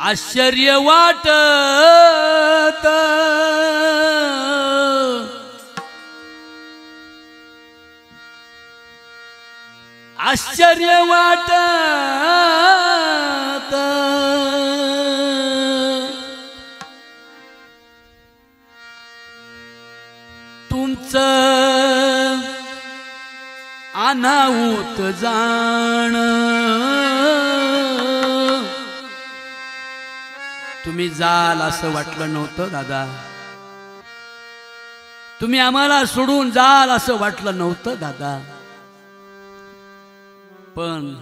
आश्चर्य वाटत आश्चर्य वाटत तुमचं अनाहूत जाण तुम्ही जाल असं वाटलं नव्हतं दादा तुम्ही आम्हाला सोडून जाल असं वाटलं नव्हतं दादा पण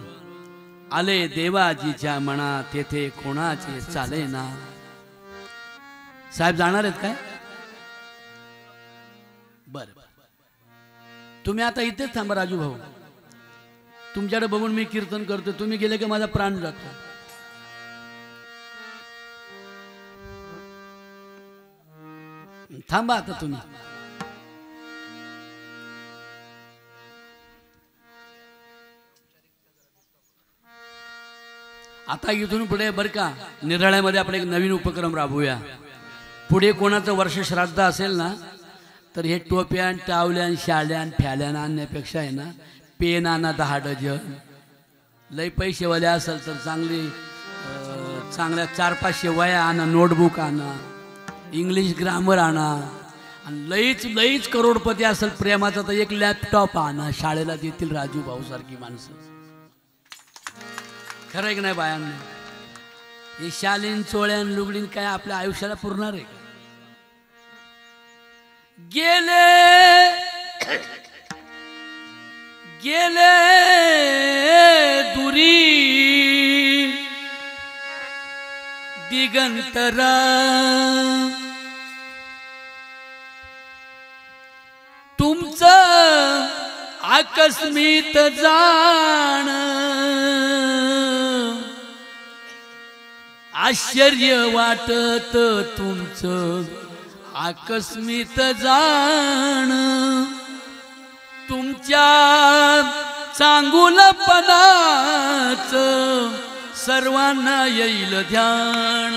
आले देवाजीच्या मनात तेथे कोणाचे चाले ना साहेब जाणार आहेत काय बर तुम्ही आता इथेच थांबा राजू भाऊ तुमच्याकडे बघून मी कीर्तन करतो तुम्ही गेले की माझा प्राण जातो थांबा आता तुम्ही आता इथून पुढे बर का निराळ्यामध्ये आपण एक नवीन उपक्रम राबवूया पुढे कोणाचं वर्ष श्राद्ध असेल ना तर हे टोप्या टावल्या शाळ्या फ्याल्या आणण्यापेक्षा आहे ना पेन आणा 10 डझन लय पैसेवाले असेल तर चांगल्या 4-5 वह्या आणा नोटबुक आणा इंग्लिश ग्रामर आणा आणि लईच करोडपती असेल प्रेमाचा तर एक लॅपटॉप आणा शाळेला देतील राजू भाऊ सारखी माणसं खरं आहे की नाही बायांना हे शालीन चोळ्यान लुगडीन काय आपल्या आयुष्याला पुरणार आहे गेले दुरी दिगंतरा तुमचं आकस्मित जाण आश्चर्य वाटत तुमचं आकस्मित जाण तुमच्या चांगुलपणाचं सर्वांना येईल ध्यान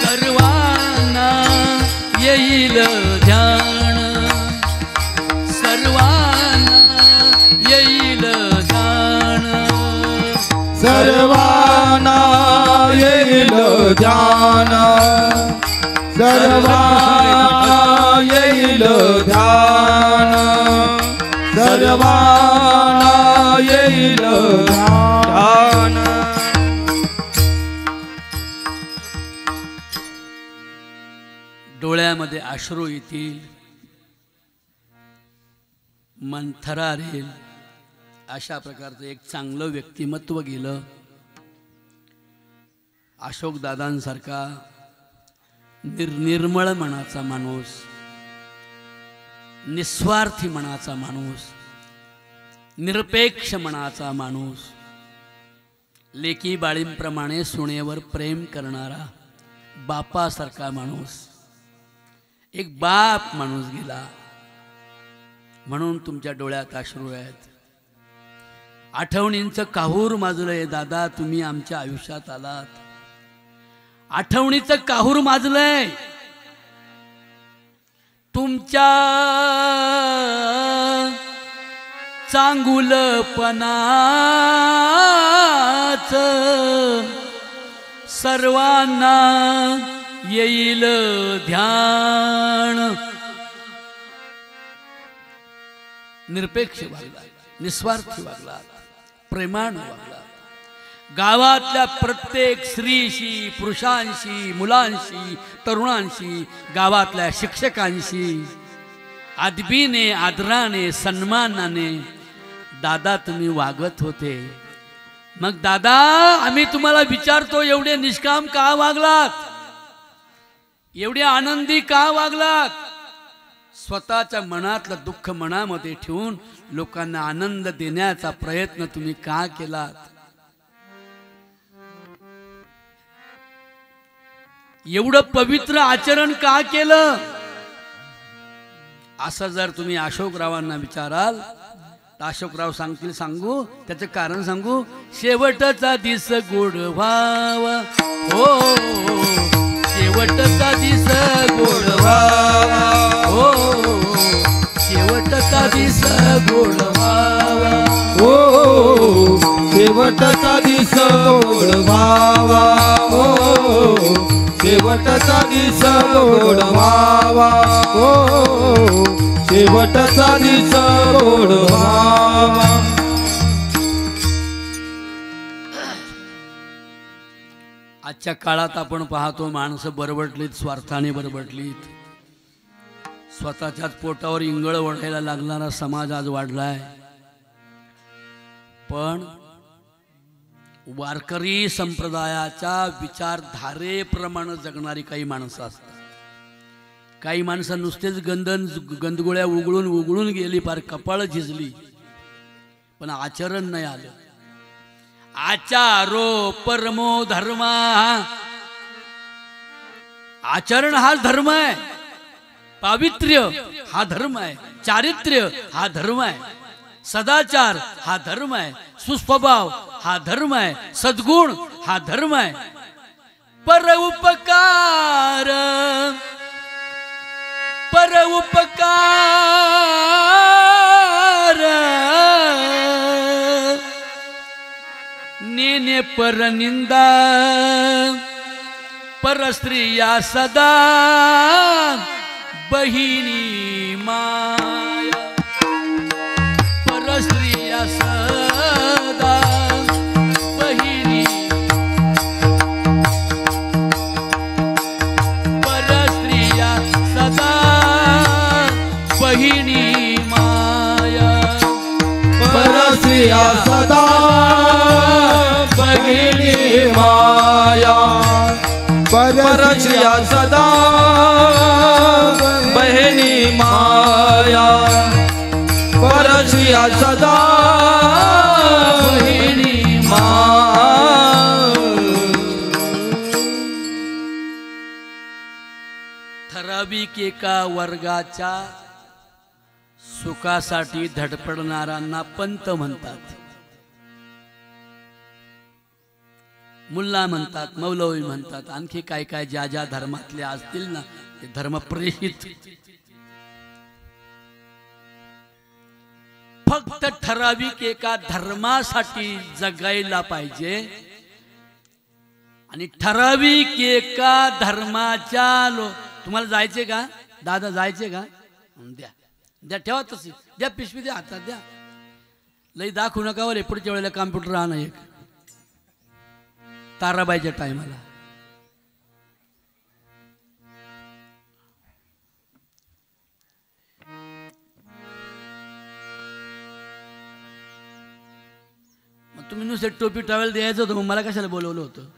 सर्वांना येईल ध्यान सर्वांना येईल ध्यान सर्वांना येईल ध्यान सर्वांना येईल ध्यान सर्वांना येईल ध्यान डोळ्यामध्ये अश्रू येतील मन थरारेल अशा प्रकारचं एक चांगलं व्यक्तिमत्व गेलं अशोक दादांसारखा निर्मळ मनाचा माणूस निस्वार्थी मनाचा माणूस निरपेक्ष मनाचा माणूस लेकी बाळींप्रमाणे सुनेवर प्रेम करणारा बापासारखा माणूस एक बाप माणूस गेला म्हणून तुमच्या डोळ्यात अश्रू आहेत आठवणींचं काहूर माजलंय दादा तुम्ही आमच्या आयुष्यात आलात आठवणीचं काहूर माजलंय तुमच्या चांगुलपणाचं सर्वांना येईल ध्यान निरपेक्ष वागला निस्वार्थी वागला प्रेमाण वागला गावातल्या प्रत्येक स्त्रीशी पुरुषांशी मुलांशी तरुणांशी गावातल्या शिक्षकांशी अदबीने आदराने सन्मानाने दादा तुम्ही वागत होते मग दादा आम्ही तुम्हाला विचारतो एवढे निष्काम का वागलात एवढे आनंदी का वागलात स्वतःच्या मनातलं दुःख मनामध्ये ठेवून लोकांना आनंद देण्याचा प्रयत्न तुम्ही का केलात एवढं पवित्र आचरण का केलं असं जर तुम्ही अशोकरावांना विचाराल अशोकराव सांगतील सांगू, त्याचं कारण सांगू. शेवटचा दिस गोड व्हावा हो, शेवटचा दिस गोड व्हावा हो, शेवटचा दिस गोड व्हावा हो, शेवटचा दिस गोड व्हावा हो, शेवटचा दिस गोड व्हावा हो, शेवटचा दिस गोड व्हावा. आजच्या काळात आपण पाहतो माणसं बरबटलीत, स्वार्थाने बरबटलीत. स्वतःच्याच पोटावर इंगळ ओढायला लागणारा समाज आज वाढलाय. पण वारकरी संप्रदायाच्या विचारधारेप्रमाणे जगणारी काही माणसं असतात. काही माणसं नुसतेच गंधगोळ्या उघळून उघळून गेली, फार कपाळ झिजली, पण आचरण नाही आलं. आचारो परमो धर्मा, आचरण हा धर्म आहे, पावित्र्य हा धर्म आहे, चारित्र्य हा धर्म आहे, सदाचार हा धर्म आहे, सुस्वभाव हा धर्म आहे, सद्गुण हा धर्म आहे. परोपकार परोपकार नेने परनिंदा, परस्त्रिया सदा बहिणी माया, परस्त्रिया सदा बहिणी, परस्त्रिया सदा बहिणी माया, परस्त्रिया सदा बहिणी माया, परस्त्रिया सदा बहिणी माया, परस्त्रिया सदा बहिणी माया. ठराविक एका वर्गाच्या सुखासाठी धडपडणाऱ्यांना पंत म्हणतात, मुल्ला म्हणतात, मौलवी म्हणतात, आणखी काय काय ज्या ज्या धर्मातले असतील ना ते धर्मप्रेषित. फक्त ठराविक एका धर्मासाठी जगायला पाहिजे आणि ठराविक एका धर्माच्या तुम्हाला जायचे का दादा, जायचे का, द्या द्या, ठेवा तशी द्या, पिशवी द्या, हातात द्या, लई दाखवू नका वर. पुढच्या वेळेला कॉम्प्युटर आणा एक ताराबाईच्या टायमाला. मग तुम्ही नुसते टोपी टावेल द्यायचं होतं, मग मला कशाला बोलवलं होतं?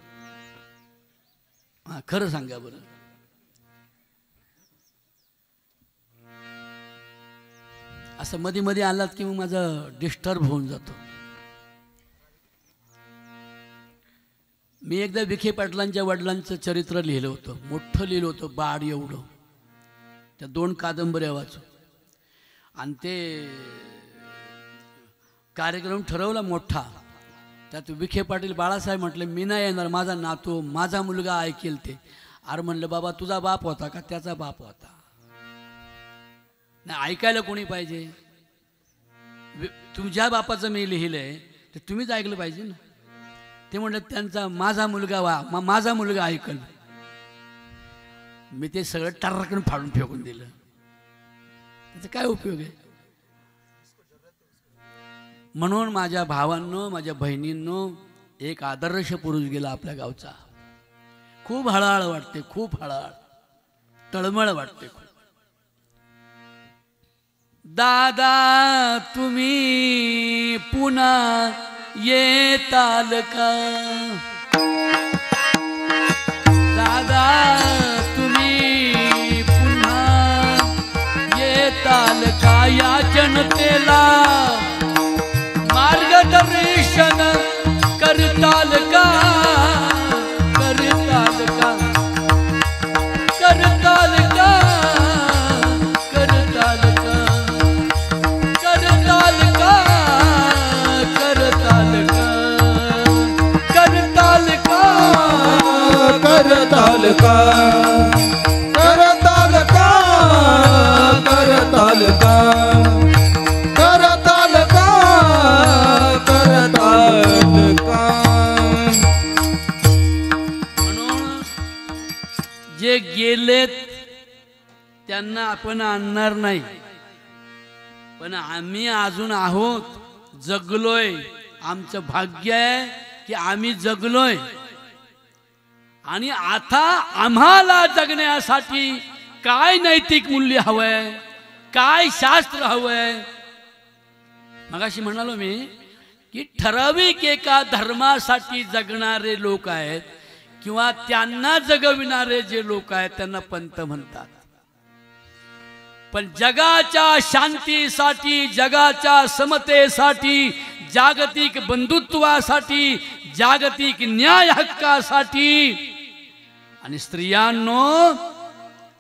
हा खरं सांगा बरं. असं मध्ये मध्ये आलात की मग माझं डिस्टर्ब होऊन जातो. मी एकदा विखे पाटलांच्या वडिलांचं चरित्र लिहिलं होतं, मोठं लिहिलं होतं, बाड एवढं. त्या 2 कादंबऱ्या वाचून आणि ते कार्यक्रम ठरवला मोठा. त्यात विखे पाटील बाळासाहेब म्हटले मी नाही येणार, माझा नातू माझा मुलगा ऐकेल ते. अरे म्हणलं बाबा तुझा बाप होता का त्याचा बाप होता? नाही ऐकायला कोणी पाहिजे. तुमच्या बापाचं मी लिहिलंय ते तुम्हीच ऐकलं पाहिजे ना. ते म्हणलं त्यांचा माझा मुलगा माझा मुलगा ऐकल. मी ते सगळं टर्रकन फाडून फेकून दिलं. त्याचा काय उपयोग आहे? म्हणून माझ्या भावांनो, माझ्या बहिणींनो, एक आदर्श पुरुष गेला आपल्या गावचा. खूप हळहळ वाटते, खूप हळहळ, तळमळ वाटते. दादा तुम्ही पुन्हा येताल का? दादा तुम्ही पुन्हा येताल का? या जनतेला मार्गदर्शन करताल का? करताल का? करताल का? करताल का? करताल का? आपण आणणार नाही, पण आम्ही अजून आहोत, जगलोय. आमचं भाग्य आहे की आम्ही जगलोय. आणि आता आम्हाला जगण्यासाठी काय नैतिक मूल्य हवंय, काय शास्त्र हवंय. मगाशी म्हणालो मी की ठराविक एका धर्मासाठी जगणारे लोक आहेत किंवा त्यांना जगविणारे जे लोक आहेत त्यांना पंत म्हणतात. पण जगाच्या शांतीसाठी, जगाच्या समतेसाठी, जागतिक बंधुत्वासाठी, जागतिक न्याय हक्कासाठी. आणि स्त्रियांनो,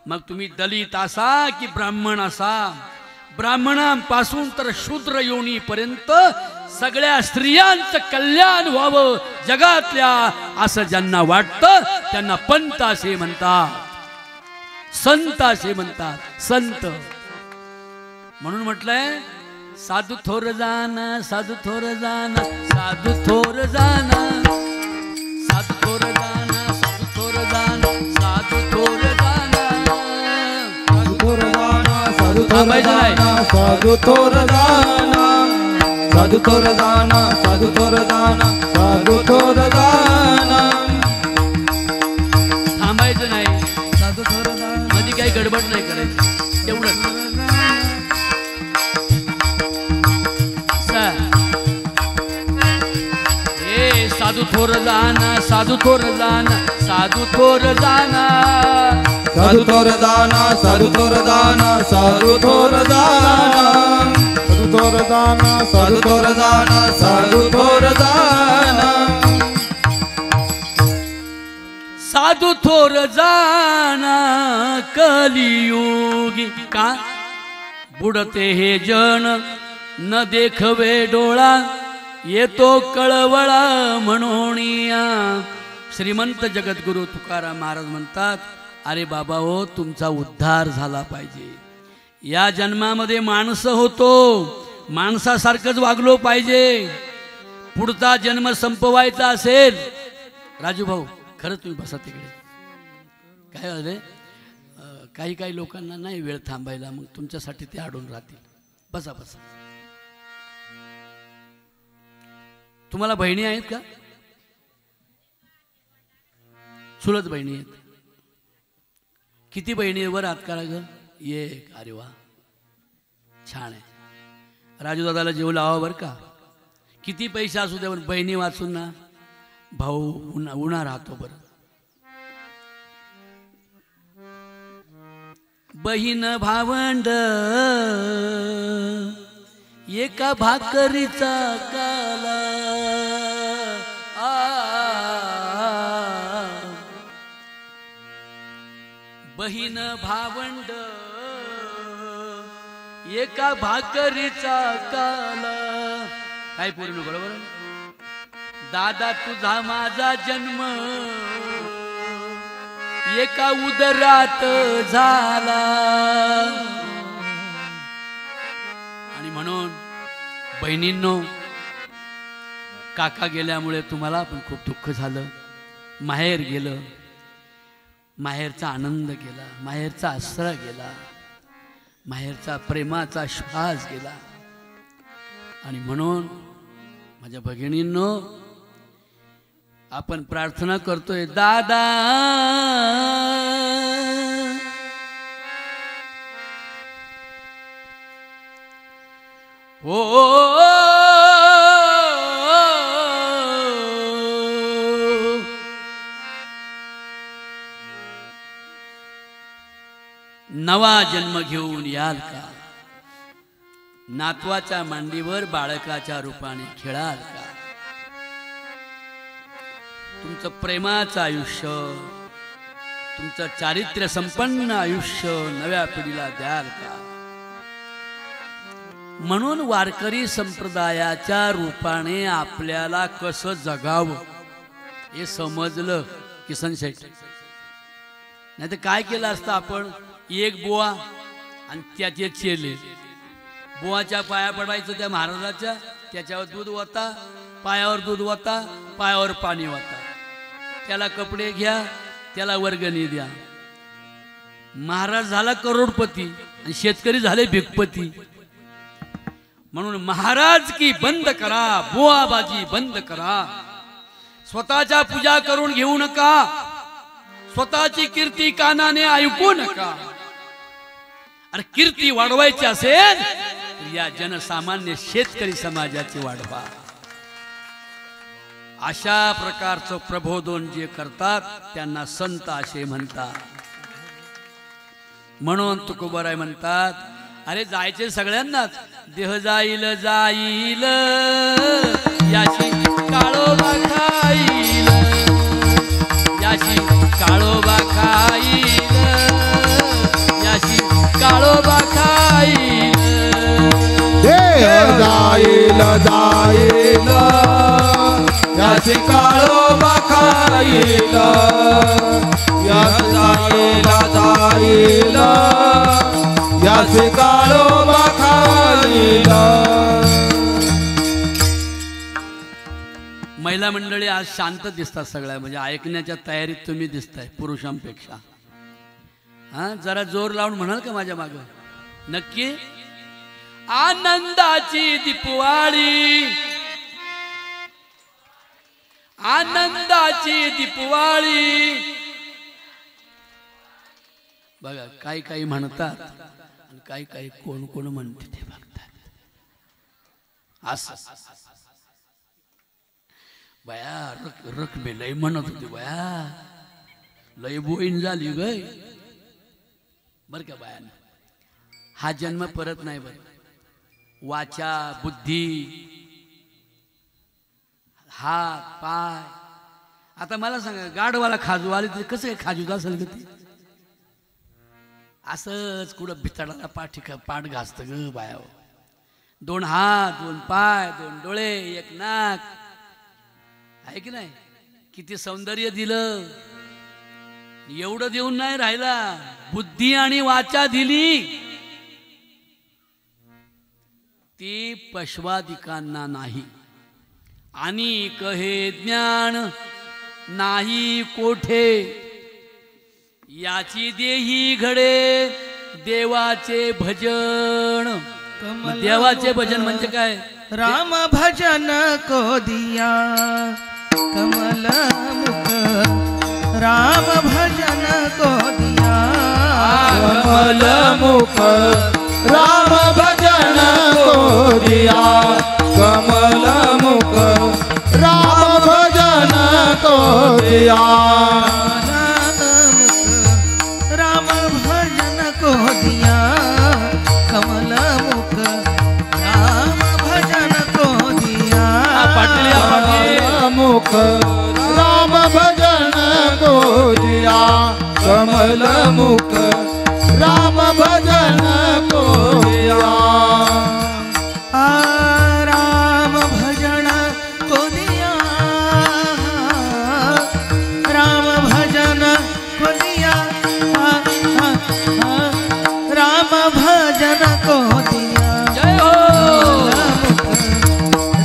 मग तुम्ही दलित असा की ब्राह्मण असा, ब्राह्मणांपासून तर शूद्र योनीपर्यंत सगळ्या स्त्रियांचं कल्याण व्हावं जगातल्या, असं ज्यांना वाटतं त्यांना पंत असे म्हणतात, संत असे म्हणतात. संत म्हणून म्हटलंय, साधू थोर जाना, साधू थोर जाना, साधू थोर जाना, साधू थोर जाना, साधू थोर जाना, साधू थोर जाना, साधू थोर जाना, साधू थोर जाना, साधू थोर जाना, साधू थोर जाना, साधू थोर जाना, साधू थोर जाना. थांबायचं नाही, साधू थोर जाना, मध्ये काही गडबड नाही करायची, तेवढंच. साधू थोर जाना, साधू थोर जाना, साधू थोर जाना, साधू थोर जाना, साधू थोर जाना, साधू थोर जाना, साधू थोर जाना, साधू थोर जाना, साधू थोर जाना. साधू थोर जाना कलियुगी का बुडते हे जन, न देखवे डोळा येतो कळवळा म्हणोनिया. श्रीमंत जगद्गुरु तुकाराम महाराज म्हणतात, अरे बाबा हो, तुमचा उद्धार झाला पाहिजे. या जन्मामध्ये माणसं होतो, माणसासारखंच वागलो पाहिजे. पुढचा जन्म संपवायचा असेल, राजू भाऊ खरं तुम्ही बसा तिकडे. काय झाले, काही काही लोकांना नाही वेळ थांबायला, मग तुमच्यासाठी ते अडून राहतील. बसा बसा. तुम्हाला बहिणी आहेत का? चुलत बहिणी आहेत? किती बहिणी वर हात करा ग. एक. अरे वा, छान आहे. राजू दादाला जेव लावा बरं का. किती पैसे असू दे, पण बहिणी वाचून ना भाऊ उन्हा राहतो. बरं, बहीण भावंड एका भाकरीचा काला. बहीण भावंड एका भाकरीचा काला. काय पूर्ण बरोबर. दादा तुझा माझा जन्म एका उदरात झाला. आणि म्हणून बहिणींनो, काका गेल्यामुळे तुम्हाला पण खूप दुःख झालं. माहेर गेलं, माहेरचा आनंद गेला, माहेरचा आसरा गेला, माहेरचा प्रेमाचा श्वास गेला. आणि म्हणून माझ्या भगिनींनो, आपण प्रार्थना करतोय, दादा हो, नवा जन्म घेऊन याल का? नातवाच्या मांडीवर बाळकाच्या रूपाने खेळाल का? तुमचं प्रेमाचं आयुष्य, तुमचं चारित्र्य संपन्न आयुष्य नव्या पिढीला द्याल का? म्हणून वारकरी संप्रदायाच्या रूपाने आपल्याला कसं जगावं हे समजलं किसन शेठ. नाही तर काय केलं असतं आपण, एक बुवा आणि त्याचे चेले. बुवाच्या पाया पडायचं त्या महाराजाच्या, त्याच्यावर दूध वाता, पायावर दूध वाता, पायावर पाणी वाता, त्याला कपडे घ्या, त्याला वर्गणी द्या. महाराज झाला करोडपती आणि शेतकरी झाले भिकपती. म्हणून महाराज की बंद करा, बुवाबाजी बंद करा. स्वतःच्या पूजा करून घेऊ नका, स्वतःची कीर्ती कानाने ऐकू नका. अरे कीर्ती वाढवायची असेल तर या जनसामान्य शेतकरी समाजाची वाढवा. अशा प्रकारचं प्रबोधन जे करतात त्यांना संत असे म्हणतात. म्हणून तुकोबाराय म्हणतात, अरे जायचे सगळ्यांनाच, देह जाईल जाईल याची काळोबा खाईल, याची काळोबा खाईल, याची काळोबा खाईल. देह जाईल जाईल याची काळोबा खाईल, याची जाईल जाईल याची काळोबा खाईल. महिला मंडळी आज शांत दिसतात सगळ्या, म्हणजे ऐकण्याच्या तयारीत तुम्ही दिसताय पुरुषांपेक्षा. हा जरा जोर लावून म्हणाल का माझ्या माग? नक्की. आनंदाची दीपवाळी, आनंदाची दीपवाळी. बघा काही काही म्हणतात आणि काही काही कोण कोण म्हणते ते बघतात. असं बया रकमे लय म्हणत होती, बया लय बोईन झाली गय बर का बायानं. हा जन्म परत नाही बर. वाचा बुद्धी हात पाय. आता मला सांगा, गाढवाला खाजू आले तर कसं काय खाजूत असेल ग ती? असंच कुठं भितडाला पाठ घासत ग बाया. दोन हात, दोन पाय, दोन डोळे, एक नाक आहे की नाही? किती सौंदर्य दिलं. एवढं देऊन नाही राहिला, बुद्धी आणि वाचा दिली. ती पशवादिकांना नाही. आणि कहे ज्ञान नाही कोठे, याची देही घडे देवाचे भजन. देवाचे भजन म्हणजे काय? राम भजन को दिया कमल मुख, राम भजन को दिया कमल मुख, राम भजन को दिया कमल मुख, राम भजन को दिया. राम भजन को दिया कमल मुख, राम भजन को दिया मुख, राम भजन को दिया कमल मुख, राम भजन को दिया. राम भजन को दिया, राम भजन को दिया, राम भजन को दिया. जय हो.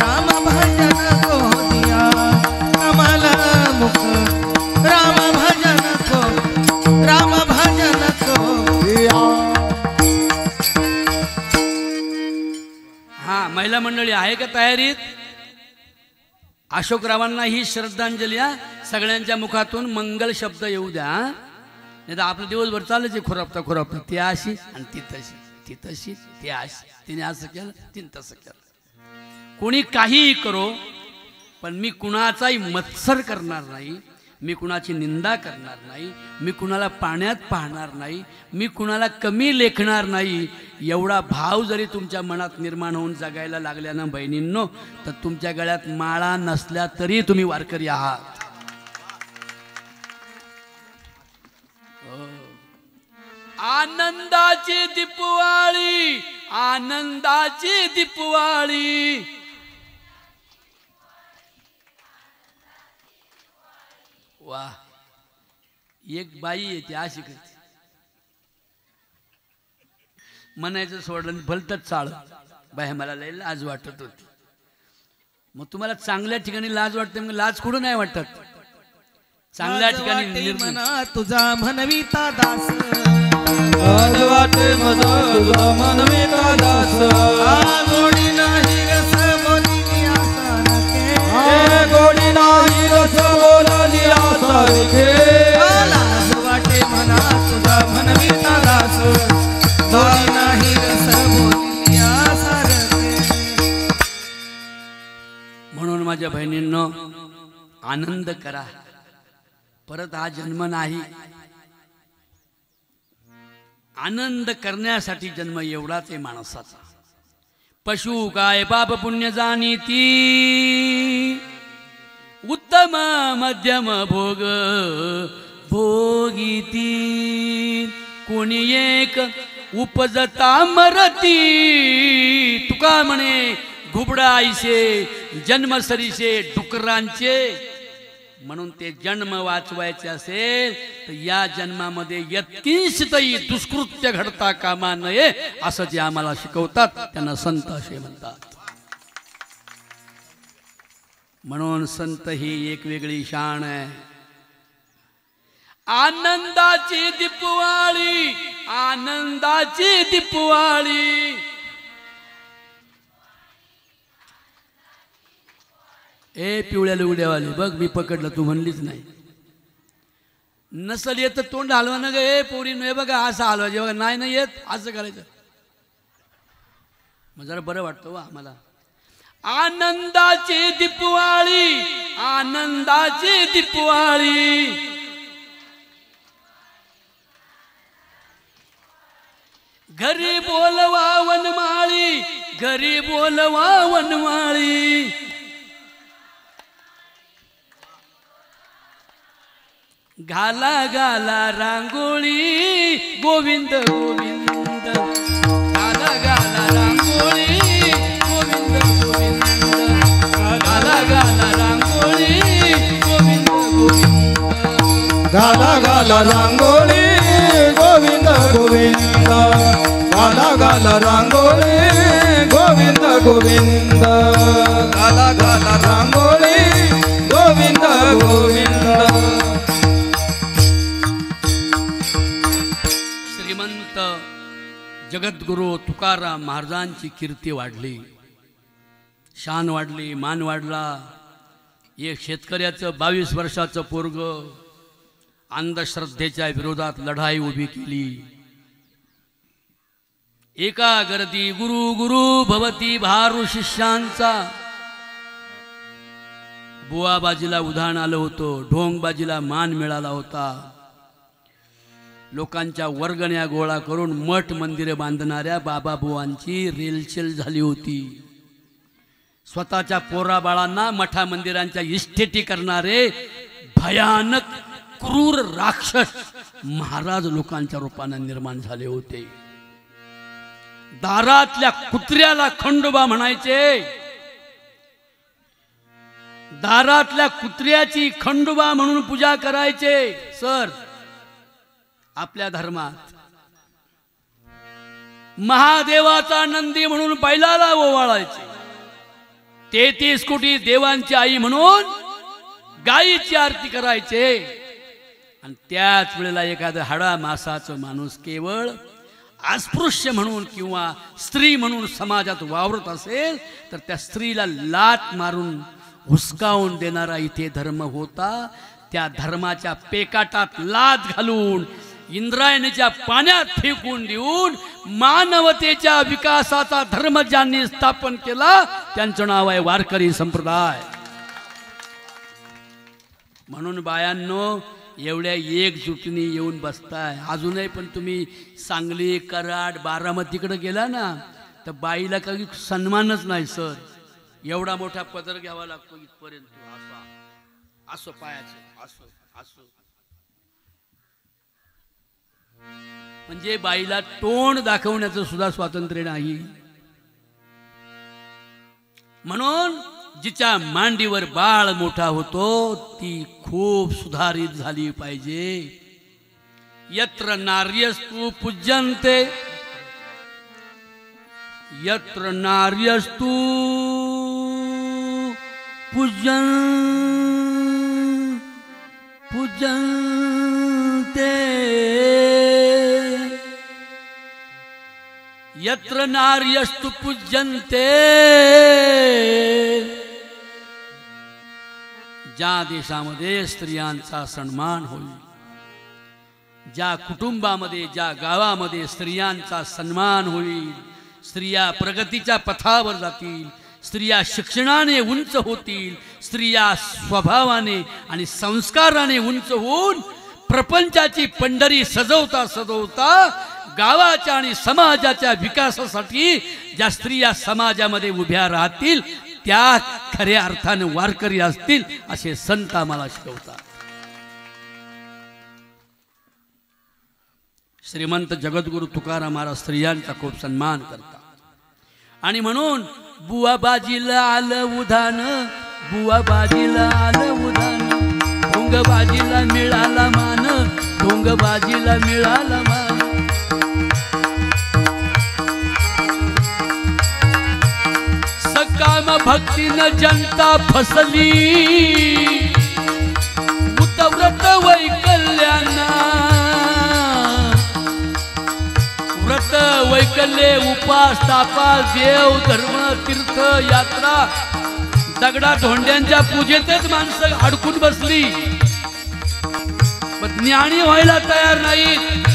राम भजन को दिया कमल मुख, राम भजन को, राम भजन को दिया. हा महिला मंडळी आहे का तयारीत? अशोकरावांना ही श्रद्धांजली. सगळ्यांच्या मुखातून मंगल शब्द येऊ द्या. नाही तर आपलं दिवसभर चालायचे खुरापता खुरापता. ती अशी आणि ती तशी, ती तशी ती अशी, तिने असं केलं तिने तसं केलं. कोणी काहीही करो, पण मी कुणाचाही मत्सर करणार नाही, मी कुणाची निंदा करणार नाही, मी कुणाला पाण्यात पाहणार नाही, मी कुणाला कमी लेखणार नाही. एवढा भाव जरी तुमच्या मनात निर्माण होऊन जगायला लागल्या ना बहिणींनो, तर तुमच्या गळ्यात माळा नसल्या तरी तुम्ही वारकरी आहात. आनंदाची दीपवाळी, आनंदाची दीपवाळी. वा, एक बाई येते अशी करते, म्हणायचं सोडलं भलतच चाळ. बाय मला लय लाज वाटत होती. मग तुम्हाला चांगल्या ठिकाणी लाज वाटते, मग लाज कुठं नाही वाटत? चांगल्या ठिकाणी वाटे निर्णय मना तुझा म्हणविता दास आज वाटे मजा तुझा मनविता दास गोडी नाही रस बोलिली आशा राखे गोडी नाही रस बोलली आशा राखे लाज वाटे मना तुझा म्हणविता दास गोडी नाही रस बोलिली आशा राखे म्हणून माझ्या बहिणींनो आनंद करा परत हा जन्म नाही आनंद करण्यासाठी जन्म एवढाच आहे माणसाचा पशु काय पाप पुण्य जाणीती उत्तम मध्यम भोग भोगीती कोणी एक उपजता मरती तुका म्हणे घुबडा आईसे जन्मसरीचे डुकरांचे म्हणून ते जन्म वाचवायचे असेल तर या जन्मामध्ये यत्किंचितही दुष्कृत्य घडता कामा नये असं जे आम्हाला शिकवतात त्यांना संत असे म्हणतात म्हणून संत ही एक वेगळी शान आहे आनंदाची दीपवाळी आनंदाची दीपवाळी ए पिवळ्या लुगड्यावाले बघ मी पकडलं तू म्हणलीच नाही नसल येत तोंड हलवा ना ग ए पोरी नाही बघा असं हलवायचे बघा नाही नाही येत असं करायचं मग जरा बरं वाटतं वा आम्हाला आनंदाची दीपवाळी आनंदाची दीपवाळी घरी बोलवा वनमाळी घरी बोलवा वनमाळी घाला घाला रांगोळी गोविंद गोविंद घाला घाला रांगोळी गोविंद गोविंद घाला घाला रांगोळी गोविंद गोविंद घाला घाला रांगोळी गोविंद गोविंद घाला घाला रांगोळी गोविंद गोविंद घाला घाला रांगोळी गोविंद गोविंद श्रीमंत जगद्गुरु तुकाराम महाराजांची कीर्ती वाढली शान वाढली मान वाढला एक शेतकऱ्याचं 22 वर्षाचं पोरग अंधश्रद्धेच्या विरोधात लढाई उभी केली एका गर्दी गुरु गुरु भवती भारू शिष्यांचा बुवाबाजीला उधाण आलं होतं ढोंगबाजीला मान मिळाला होता लोकांच्या वर्गण्या गोळा करून मठ मंदिरे बांधणाऱ्या बाबाबुवांची रेलचेल झाली होती स्वतःच्या पोराबाळांना मठा मंदिरांच्या इस्टेटी करणारे भयानक क्रूर राक्षस महाराज लोकांच्या रूपाने निर्माण झाले होते दारातल्या कुत्र्याला खंडोबा म्हणायचे दारातल्या कुत्र्याची खंडोबा म्हणून पूजा करायचे सर आपल्या धर्मात महादेवाचा नंदी म्हणून बैलाला ओवाळायचे 33 कोटी देवांची आई म्हणून गायीची आरती करायचे आणि त्याच वेळेला एखादं हाडा मासाचं माणूस केवळ अस्पृश्य म्हणून किंवा स्त्री म्हणून समाजात वावरत असेल तर त्या स्त्रीला लात मारून हुसकावून देणारा इथे धर्म होता त्या धर्माच्या पेकाटात लात घालून इंद्रायणीच्या पाण्यात फेकून देऊन मानवतेच्या विकासाचा धर्म ज्यांनी स्थापन केला त्यांचं नाव आहे वारकरी संप्रदाय म्हणून बायांनो एवढ्या एकजुटीने येऊन बसताय अजूनही पण तुम्ही सांगली कराड बारामतीकडे गेला ना तर बाईला काही सन्मानच नाही सर एवढा मोठा पदर घ्यावा लागतो इथपर्यंत असा असं पायाचं असं असं म्हणजे बाईला तोंड दाखवण्याचं सुद्धा स्वातंत्र्य नाही म्हणून जिच्या मांडीवर बाळ मोठा होतो ती खूप सुधारित झाली पाहिजे यत्र नार्यस्तु पूज्यन्ते यत्र नार्यस्तु पूज्यन्ते पूज्यन्ते यत्र नार्यस्तु पूज्यन्ते ज्या देशामध्ये स्त्रियांचा सन्मान होईल, ज्या कुटुंबामध्ये ज्या गावामध्ये स्त्रियांचा सन्मान होईल, स्त्रिया प्रगतीच्या पथावर जातील, स्त्रिया शिक्षणाने उंच होतील, स्त्रिया स्वभावाने आणि संस्काराने उंच होऊन प्रपंचाची पंढरी सजवता सजवता गावाच्या आणि समाजाच्या विकासासाठी ज्या स्त्रिया समाजामध्ये उभ्या राहतील त्या खऱ्या अर्थाने वारकरी असतील असे संत आम्हाला शिकवतात. श्रीमंत जगद्गुरु तुकाराम महाराज स्त्रियांचा खूप सन्मान करतात आणि म्हणून बुवा बाजीला आलं उधान, बुवा बाजीला आलं उधान, ढोंग बाजीला मिळाला मान, ढोंग बाजीला मिळाला मान. सकाम भक्तीनं जनता फसली, उतव्रत वैकल्याना, व्रत वैकल्ये उपास तापास देव धर्म तीर्थ यात्रा दगडा धोंड्यांच्या पूजेतच माणसं अडकून बसली, पण ज्ञानी व्हायला तयार नाहीत.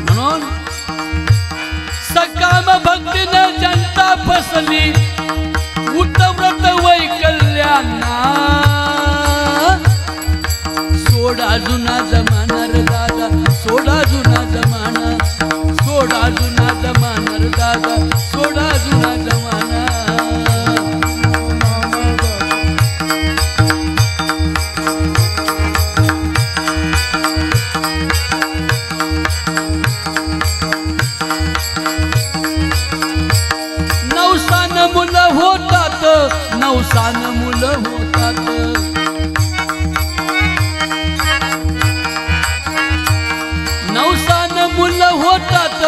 म्हणून सकाम भक्तीनं जनता फसली, उतव्रत वैकल्याना, सोडा जुना जमाना रे दादा, सोडा जुना जमाना, सोडा जुना जमाना रे दादा, सोडा जुना जमाना. नवसान मुलं होतात, नवसान मुलं होतात, नवसान मुलं होतात,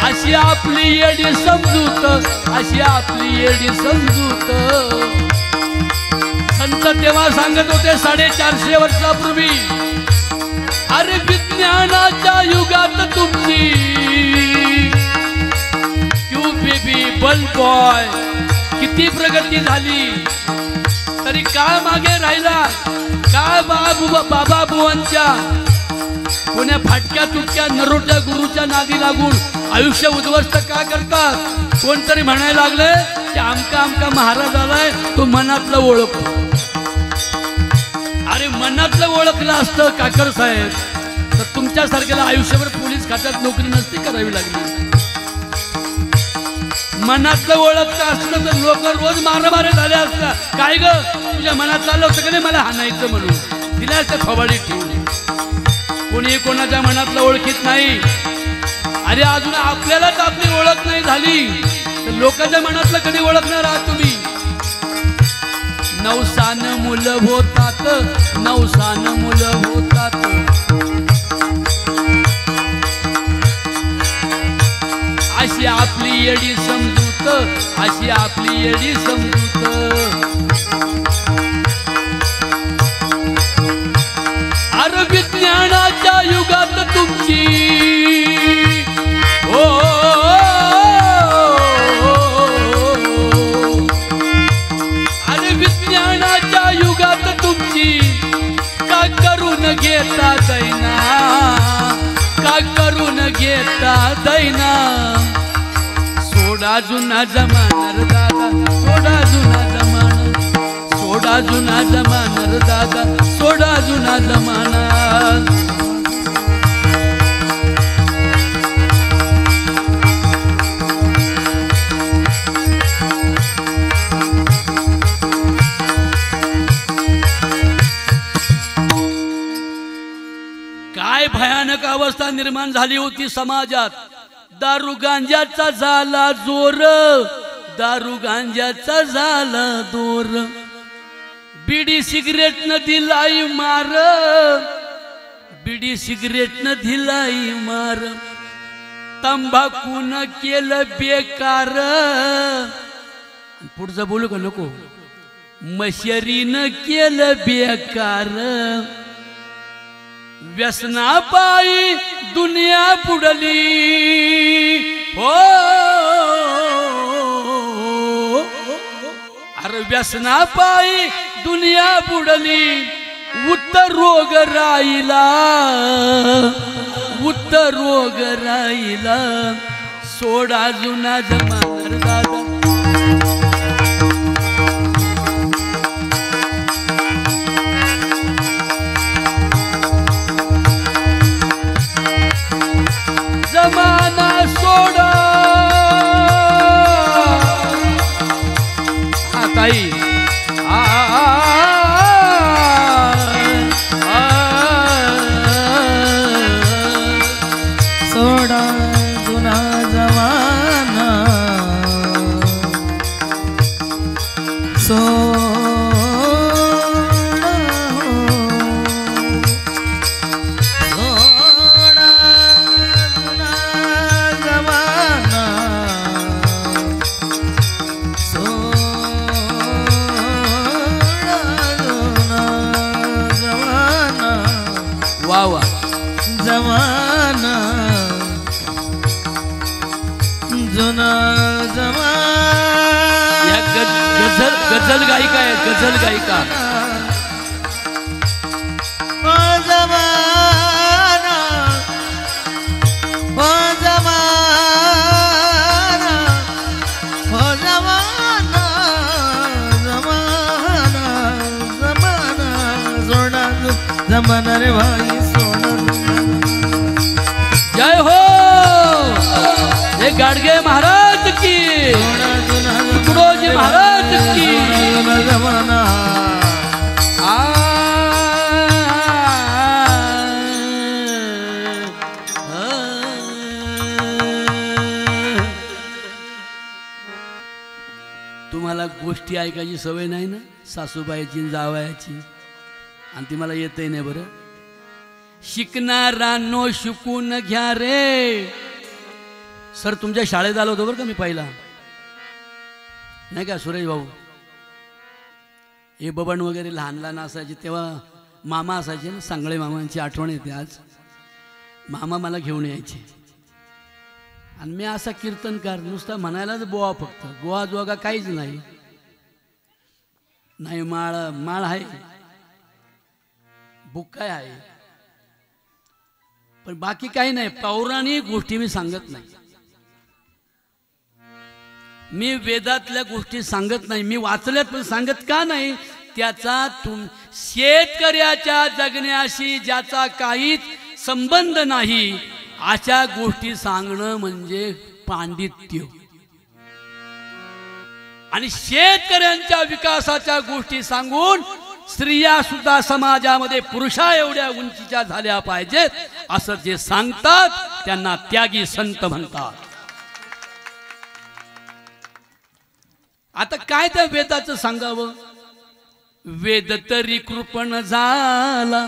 अशी आपली येडी समजूत, अशी आपली येडी समजूत. संत तेव्हा सांगत होते 450 वर्षापूर्वी, अरे विज्ञानाच्या युगात तुमची क्यू बेबी बल बॉय किती प्रगती झाली तरी का मागे राहिला, का बाबा बुवांच्या कोण्या फाटक्या तुटक्या नरोट्या गुरुच्या नादी लागून आयुष्य उद्ध्वस्त का करतात. कोणतरी म्हणायला लागले की आमका आमका महाराज आलाय, तो मनातलं ओळखतो. अरे मनातलं ओळखलं असतं काकर साहेब तर तुमच्यासारख्याला आयुष्यभर पोलीस खात्यात नोकरी नसती करावी लागली. मनातलं ओळखतं असतं तर लोक रोज मारामारे झाले असतात. काय ग तुझ्या मनात चाललं होतं की नाही मला हाणायचं म्हणून, दिल्या असत्या खबाडी ठेवली. कोणी कोणाच्या मनातलं ओळखीत नाही. अरे अजून आपल्यालाच आपली ओळख नाही झाली तर लोकांच्या मनातलं कधी ओळखणार आहात तुम्ही. नवसान मुलं होतात, नवसान मुलं होतात, अशी आपली येडी समजूत, अशी आपली येडी समजूत. अरे विज्ञानाच्या युगात तुमची हो, अरे विज्ञानाच्या युगात तुमची का करून घेता दैना, का करून घेता दैना. सोडा जुना जमाना रे दादा, सोडा जुना जमाना, सोडा जुना जमाना रे दादा, सोडा जुना जमाना. काय भयानक अवस्था निर्माण झाली होती समाजात. दारू गांजाचा झाला जोर, दारू गांजाचा झाला दोर, बिडी सिगरेट न दिलाई मार, बिडी सिगरेट न दिलाई मार, तंबाखू न केलं बेकार. पुढचं बोलू का नको. मशरीनं केलं बेकार व्यसना पायी दुनिया बुडली हो अरे व्यसना पायी दुनिया बुडली उत्तर रोग राहिला उत्तर रोग राहिला सोडा जुना जमाना दादा जमाना सोडा हा ताई सोडा जुना जमाना वा वा जमाना जुना जमाना या गझल गायिका आहे गझल गायिका ओ जमाना ओ जमाना ओ जमाना जमाना जमाना सोडा जमाना रे भाई सोडा जय हो हे गाडगे महाराज की तुकडोजी महाराज की जमाना आ तुम्हाला गोष्टी ऐकायची सवय नाही ना सासूबाईची जावयाची आणि ती मला येतही नाही बरं शिकणारांनो शिकून घ्या रे सर तुमच्या शाळेत आलो होतो बरं का मी पहिला नाही का सुरेश भाऊ हे बबन वगैरे लहान लहान असायचे तेव्हा मामा असायचे ना सांगळे मामांची आठवण येते आज मामा मला घेऊन यायचे आणि मी असा कीर्तनकार नुसता म्हणायलाच बोवा फक्त गोवा जोगा काहीच नाही नाही माळ माळ आहे बुक्काय आहे पण बाकी काही नाही पौराणिक गोष्टी मी सांगत नाही मी वेदातल्या गोष्टी सांगत नाही मी वाचल्यात पण सांगत का नाही त्याचा शेतकऱ्याच्या जगण्याशी ज्याचा काहीच संबंध नाही अशा गोष्टी सांगणं म्हणजे पांडित्य आणि शेतकऱ्यांच्या विकासाच्या गोष्टी सांगून स्त्रिया सुद्धा समाजामध्ये पुरुषा एवढ्या उंचीच्या झाल्या पाहिजेत असं जे सांगतात त्यांना त्यागी संत म्हणतात आता काय त्या वेदाचं सांगावं वेद तरी कृपण झाला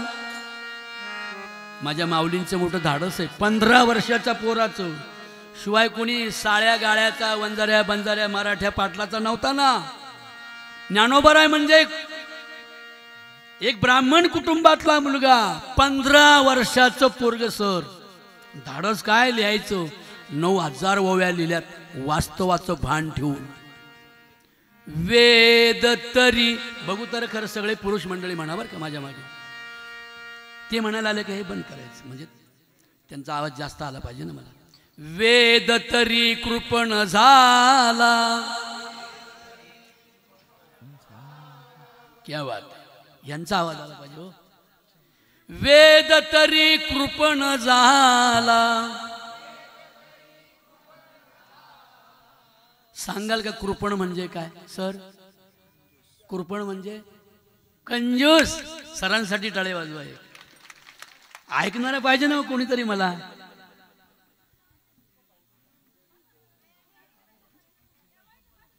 माझ्या माऊलींचं मोठं धाडस आहे 15 वर्षाच्या पोराचं शिवाय कोणी साळ्या गाळ्याचा वंजाऱ्या बंजाऱ्या मराठ्या पाटलाचा नव्हता ना ज्ञानोबराय म्हणजे एक ब्राह्मण कुटुंबातला मुलगा 15 वर्षाचं पोरग सर धाडस काय लिहायचं 9000 ओव्या लिहिल्यात वास्तवाचं भान ठेवून वेद तरी बघू तर खरं सगळे पुरुष मंडळी म्हणा बरं का माझ्या मागे ते म्हणायला आले का हे बंद करायचं म्हणजे त्यांचा आवाज जास्त आला पाहिजे ना मला वेद तरी कृपण झाला क्या बात यांचा आवाज आला पाहिजे हो वेद तरी कृपण झाला सांगाल का कृपण म्हणजे काय सर कृपण म्हणजे कंजूस सरांसाठी टाळे वाजवा ऐकणारा पाहिजे ना कोणीतरी मला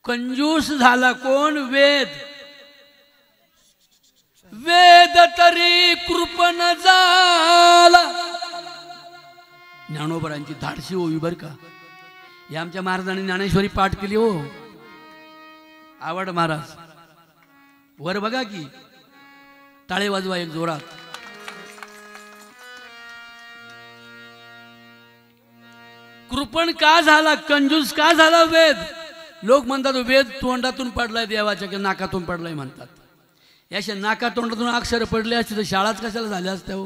कंजूस झाला कोण वेद वेद तरी कृपण झाला ज्ञानोबरांची धाडशी ओवी बर का हे आमच्या महाराजांनी ज्ञानेश्वरी पाठ केली हो आवड महाराज वर बघा की, टाळे वाजवा एक जोरात. कृपण का झाला, कंजूस का झाला वेद? लोक म्हणतात वेद तोंडातून पडलाय देवाच्या, की नाकातून पडलाय म्हणतात. याच्या नाका तोंडातून अक्षर पडले असते तर शाळाच कशाला झाल्या असत्या हो?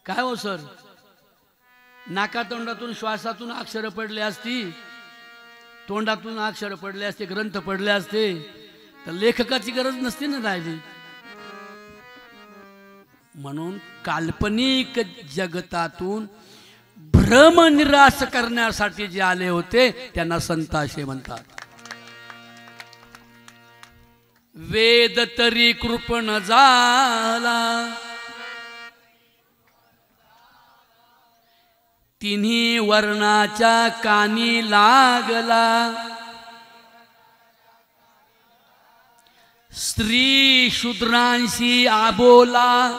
काय हो सर, नाका तोंडातून श्वासातून अक्षर पडले असती, तोंडातून अक्षर पडले असते, ग्रंथ पडले असते, तर लेखकाची गरज नसती ना राहिली. म्हणून काल्पनिक जगतातून भ्रम निराश करण्यासाठी जे आले होते त्यांना संत असे म्हणतात. वेद तरी कृपण झाला, तिन्ही वर्णाच्या कानी लागला, स्त्री शूद्रांशी आबोला,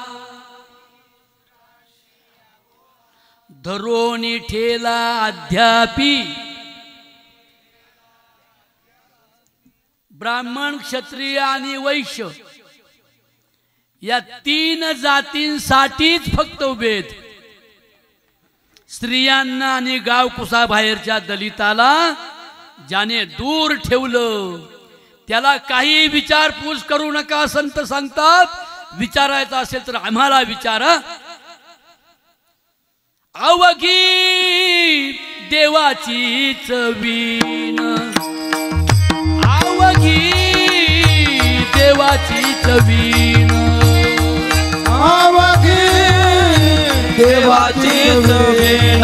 धरोनी ठेला अध्यापी, ब्राह्मण क्षत्रिय आणि वैश्य या तीन जातींसाठीच फक्त वेद. स्त्रियांना आणि गावकुसा बाहेरच्या दलिताला ज्याने दूर ठेवलं त्याला काही विचारपूस करू नका. संत सांगतात विचारायचं असेल तर आम्हाला विचारा. अवघी देवाचीच वीण, अवघी देवाचीच वीण, अवघी देवाचीच वीण,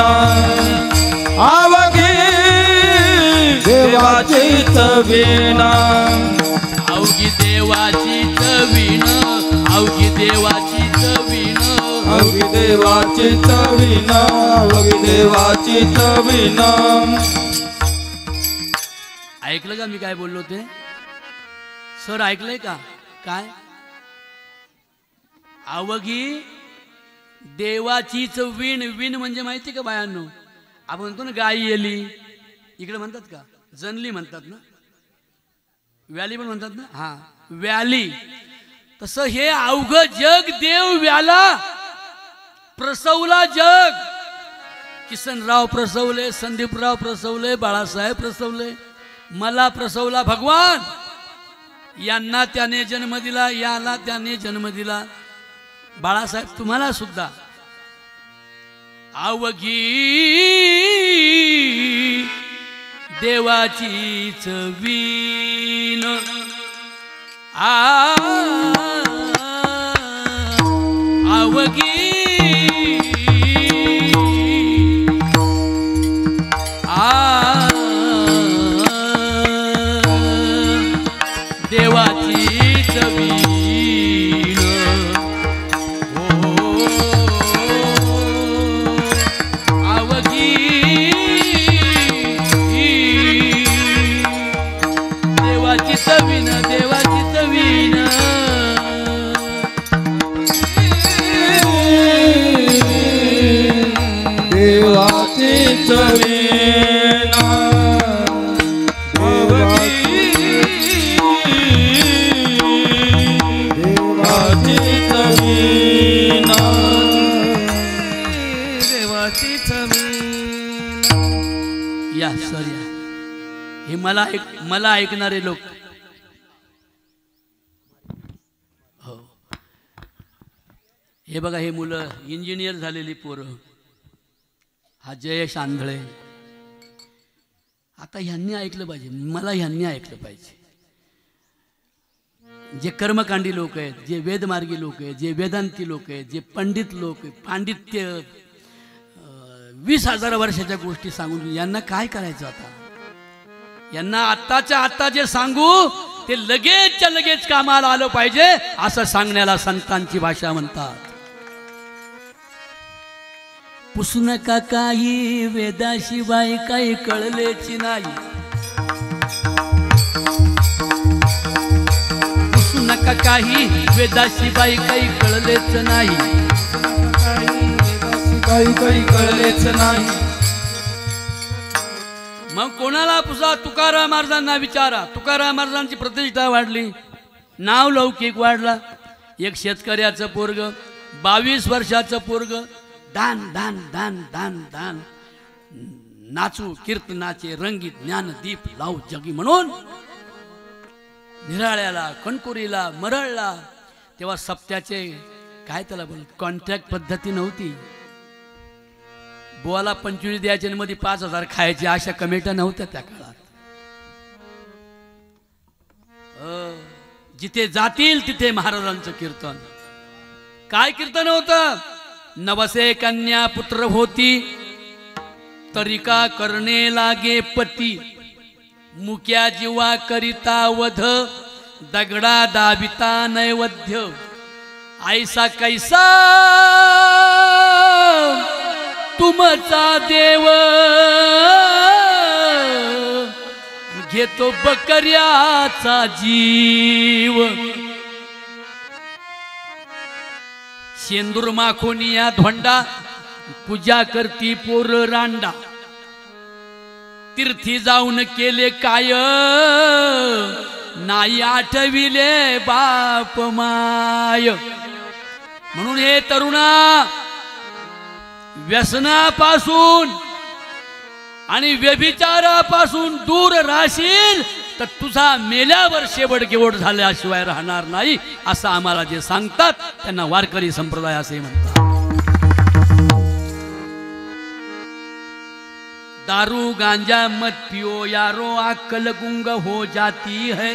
अवघी देवाचीच वीण, अवघी देवाचीच वीण, अवघी देवाचीच वीण, अवघी देवाचीच वीण, अवघी देवाचीच वीण. ऐकलं का मी काय बोललो ते? सर ऐकलंय का? काय अवघी देवाचीच वीण. वीण म्हणजे माहिती का बायांनो? आपण म्हणतो ना गाई येली, इकडे म्हणतात का? जनली म्हणतात ना, व्याली पण म्हणतात ना. हा व्याली. तसं हे अवघ जग देव व्याला प्रसवला. जग किसनराव प्रसवले, संदीपराव प्रसवले, बाळासाहेब प्रसवले, मला प्रसवला भगवान. यांना त्याने जन्म दिला, याला त्याने जन्म दिला. बाळासाहेब तुम्हाला सुद्धा. अवघी देवाचीच वीण, अवघी देवाचीच वीण. अवघी देवाचीच वीण, देवाचीच वीण. देवाचीच वीण, देवाचीच वीण, देवाचीच वीण. या सर या. हे मला ऐकणारे लोक. हो हे बघा, हे मुलं इंजिनियर झालेली पोरं. हा जयेश आंधळे. आता ह्यांनी ऐकलं पाहिजे, मला ह्यांनी ऐकलं पाहिजे. जे कर्मकांडी लोक आहेत, जे वेदमार्गी लोक आहेत, जे वेदांती लोक आहेत, जे पंडित लोक आहेत, पांडित्य 20,000 वर्षाच्या गोष्टी सांगून यांना काय करायचं? आता यांना आत्ताच्या आत्ता जे सांगू ते लगेचच्या लगेच कामाला आलं पाहिजे. असं सांगण्याला संतांची भाषा म्हणतात. पुसू नका काही, वेदाशिवाय काही कळलेच नाही. पुसू नका काही, वेदाशिवाय काही कळलेच नाही. काही काही कळलेच नाही. मग कोणाला पुसा? तुकाराम महाराजांना विचारा. तुकाराम महाराजांची प्रतिष्ठा वाढली. नाव लौकिक वाढला. एक शेतकऱ्याचं पोरग 22 वर्षाचं पोरग दान दान दान दान दान नाचू कीर्तनाचे रंगीत ज्ञान दीप लावू जगी म्हणून निराळ्याला कणकुरीला मरळला. तेव्हा सप्त्याचे काय त्याला बोल कॉन्ट्रॅक्ट पद्धती नव्हती. बोला 25 द्यायचे आणि मध्ये 5,000 खायचे अशा कमिट्या नव्हत्या त्या काळात. जिथे जातील तिथे महाराजांचं कीर्तन. काय कीर्तन होतं? नवसे कन्या पुत्र होती तरिका करणे लागे पती. मुक्या जीवा करिता वध दगडा दाबिता नैवेद्य. ऐसा कैसा तुमचा देव घेतो बकऱ्याचा जीव. शेंदूर माखोनिया धोंडा पूजा करती पोर रांडा. तीर्थी जाऊन केले काय नाही आठविले बाप माय. म्हणून हे तरुणा व्यसनापासून आणि व्यभिचारापासून दूर राहशील तर तुझा मेल्यावर शेवट गेवट झाल्याशिवाय राहणार नाही असं आम्हाला जे सांगतात त्यांना वारकरी संप्रदाय असे म्हणतात. दारू गांजा मत पियो यारो अक्कल गुंग हो जाती है.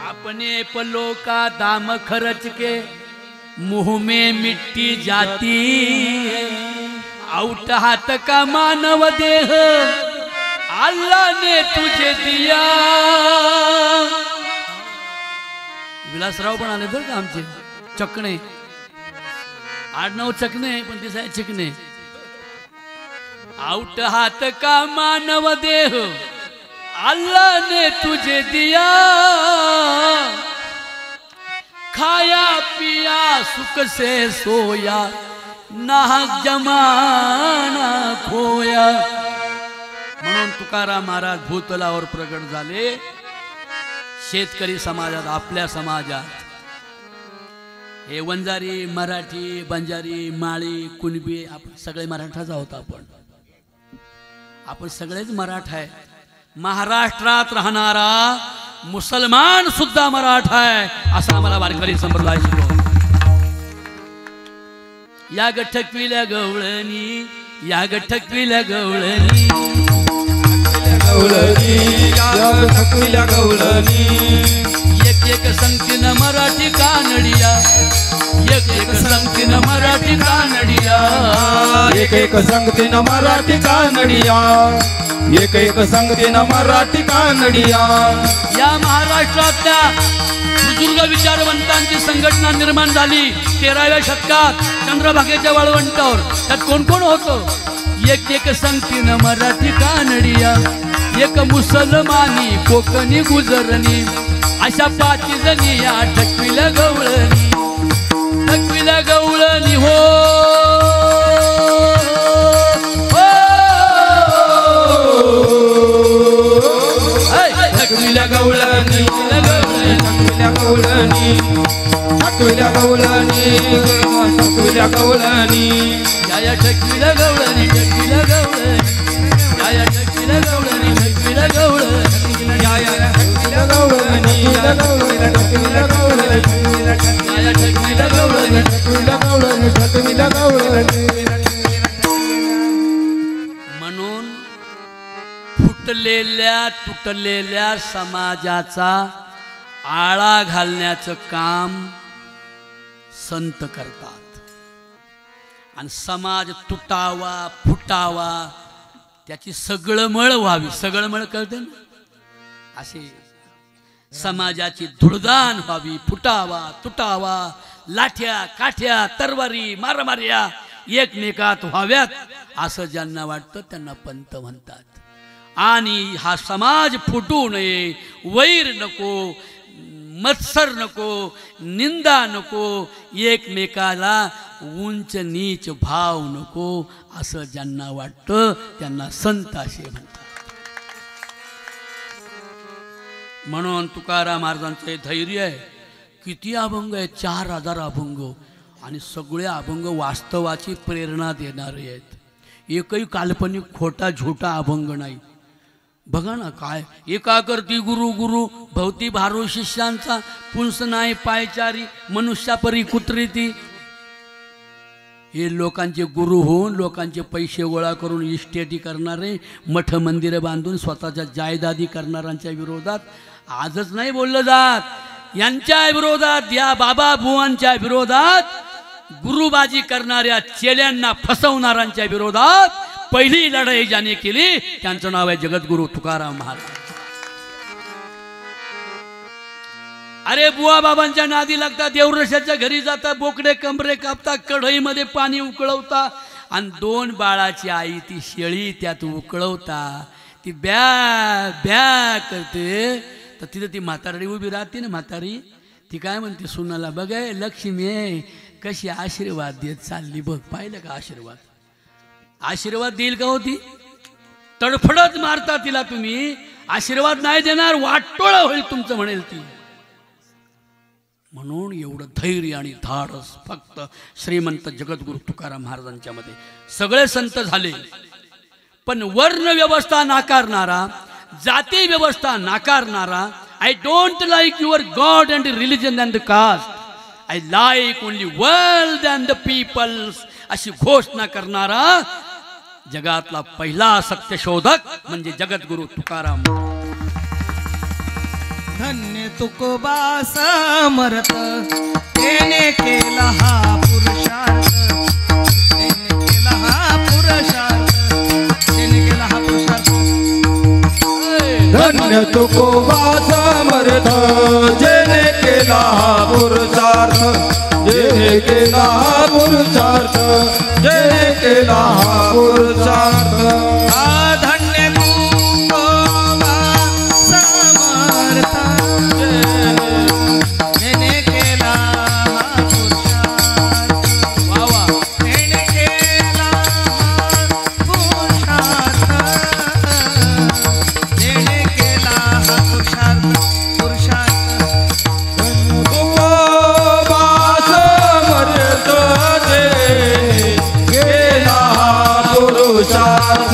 अपने पलों का दाम खर्च के मुंह में मिट्टी जाती है. आउट हाथ का मानव देह अल्लाह ने तुझे दिया. विलासराव पण आले बरं का आमचे चकणे. आडनाव चकणे पण दिसाय चिकणे. आउट हाथ का मानव देह अल्लाह ने तुझे दिया. खाया पिया सुख से सोया नाहक जमाना खोया. म्हणून तुकाराम महाराज भूतलावर प्रगट झाले. शेतकरी समाजात आपल्या समाजात हे वंजारी मराठी बंजारी माळी कुणबी आपण सगळे मराठाच आहोत. आपण सगळेच मराठा आहे. महाराष्ट्रात राहणारा मुसलमान सुद्धा मराठा आहे असा आम्हाला वारकरी संप्रदाय शिकवतो. या गठकविल्या गवळणी या गठकविल्या गवळणी एक एक संगतीन मराठी कानडिया. एक एक संगतीन मराठी कानडिया. एक एक संगतीन मराठी कानडिया. एक एक संगतीन मराठी कानडिया. या महाराष्ट्रातल्या बुजुर्ग विचारवंतांची संघटना निर्माण झाली 13व्या शतकात चंद्रभागेच्या वाळवंटावर. त्यात कोण कोण होतं? एक एक संगतीन मराठी कानडिया. एक मुसलमानी कोकणी गुजरणी अशा 5 जणी या ठकविल्या गवळणी. ठकविल्या गवळणी हो ठकविल्या गवळणी. ठकविल्या गवळणी. ठकविल्या गवळणी. ठकविल्या गवळणी. या ठकविल्या गवळणी. ठकविल्या गवळणी. या ठकविल्या गवळणी. ठकविल्या गवळणी. ठकविल्या गवळणी. ठकविल्या गवळणी. ठकविल्या गवळणी. ठकविल्या गवळणी. ठकविल्या गवळणी. म्हणून फुटलेल्या तुटलेल्या समाजाचा आळा घालण्याचं काम संत करतात. आणि समाज तुटावा फुटावा त्याची सगळमळ व्हावी. सगळमळ कळते ना? असे समाजाची धुळदाण व्हावी. फुटावा तुटावा लाठ्या काठ्या तरवारी मारामार्या एकमेकात व्हाव्यात असं ज्यांना वाटतं त्यांना पंत म्हणतात. आणि हा समाज फुटू नये. वैर नको मत्सर नको निंदा नको एकमेकाला उंच नीच भाव नको असं ज्यांना वाटतं त्यांना संत असे म्हणतात. म्हणून तुकाराम महाराजांचं हे धैर्य आहे. किती अभंग आहे? 4000 अभंग, आणि सगळे अभंग वास्तवाची प्रेरणा देणारे आहेत. एकही काल्पनिक खोटा झोटा अभंग नाही. बघा ना काय, एका करती गुरु गुरु भवती भारू शिष्यांचा, पुंस नाही पायचारी मनुष्या परी कुत्रीती. हे लोकांचे गुरु होऊन लोकांचे पैसे गोळा करून इस्टेटी करणारे, मठ मंदिरं बांधून स्वतःच्या जायदादी करणाऱ्यांच्या विरोधात आजच नाही बोललं जात. यांच्या विरोधात, या बाबा बुवांच्या विरोधात, गुरुबाजी करणाऱ्या चेल्यांना फसवणाऱ्यांच्या विरोधात पहिली लढाई ज्याने केली त्यांचं नाव आहे जगद्गुरु तुकाराम महाराज. अरे बुवा बाबांच्या नादी लागता, देवरशाच्या घरी जाता, बोकडे कंबरे कापता, कढईमध्ये पाणी उकळवता, आणि 2 बाळाची आई ती शेळी त्यात उकळवता, ती ब्या ब्या करते. तर तिथे ती म्हातारी उभी राहते ना, म्हातारी ती काय म्हणते सुनाला, बघाय लक्ष्मी कशी आशीर्वाद देत चालली बघ, पाहिलं का आशीर्वाद? आशीर्वाद देईल का होती? तडफडत मारता तिला तुम्ही, आशीर्वाद नाही देणार, वाटोळं होईल तुमचं म्हणेल ती. म्हणून एवढं धैर्य आणि धाडस फक्त श्रीमंत जगद्गुरु तुकाराम महाराजांच्या मध्ये. सगळे संत झाले, पण वर्ण व्यवस्था नाकारणारा, जाती व्यवस्था नाकारणारा, I don't like your god and religion and caste, I like only world and the peoples, अशी घोषणा करणारा जगातला पहिला सत्यशोधक म्हणजे जगद्गुरु तुकाराम. धन्य तुकोबा समर्थ, त्याने केला हा पुरुषार्थ, त्याने केला हा पुरुषार्थ, त्याने केला हा पुरुषार्थ. धन्य तुकोबा समर्थ, जेने केला हा पुरुषार्थ, जेने केला हा पुरुषार्थ, जेने केला हा पुरुषार्थ. धन्य तुकोबा समर्थ, त्याने केला हा पुरुषार्थ, त्याने केला हा पुरुषार्थ, त्याने केला हा पुरुषार्थ, पुरुषार्थ. तुकोबा समर्थ, जेने केला हा पुरुषार्थ,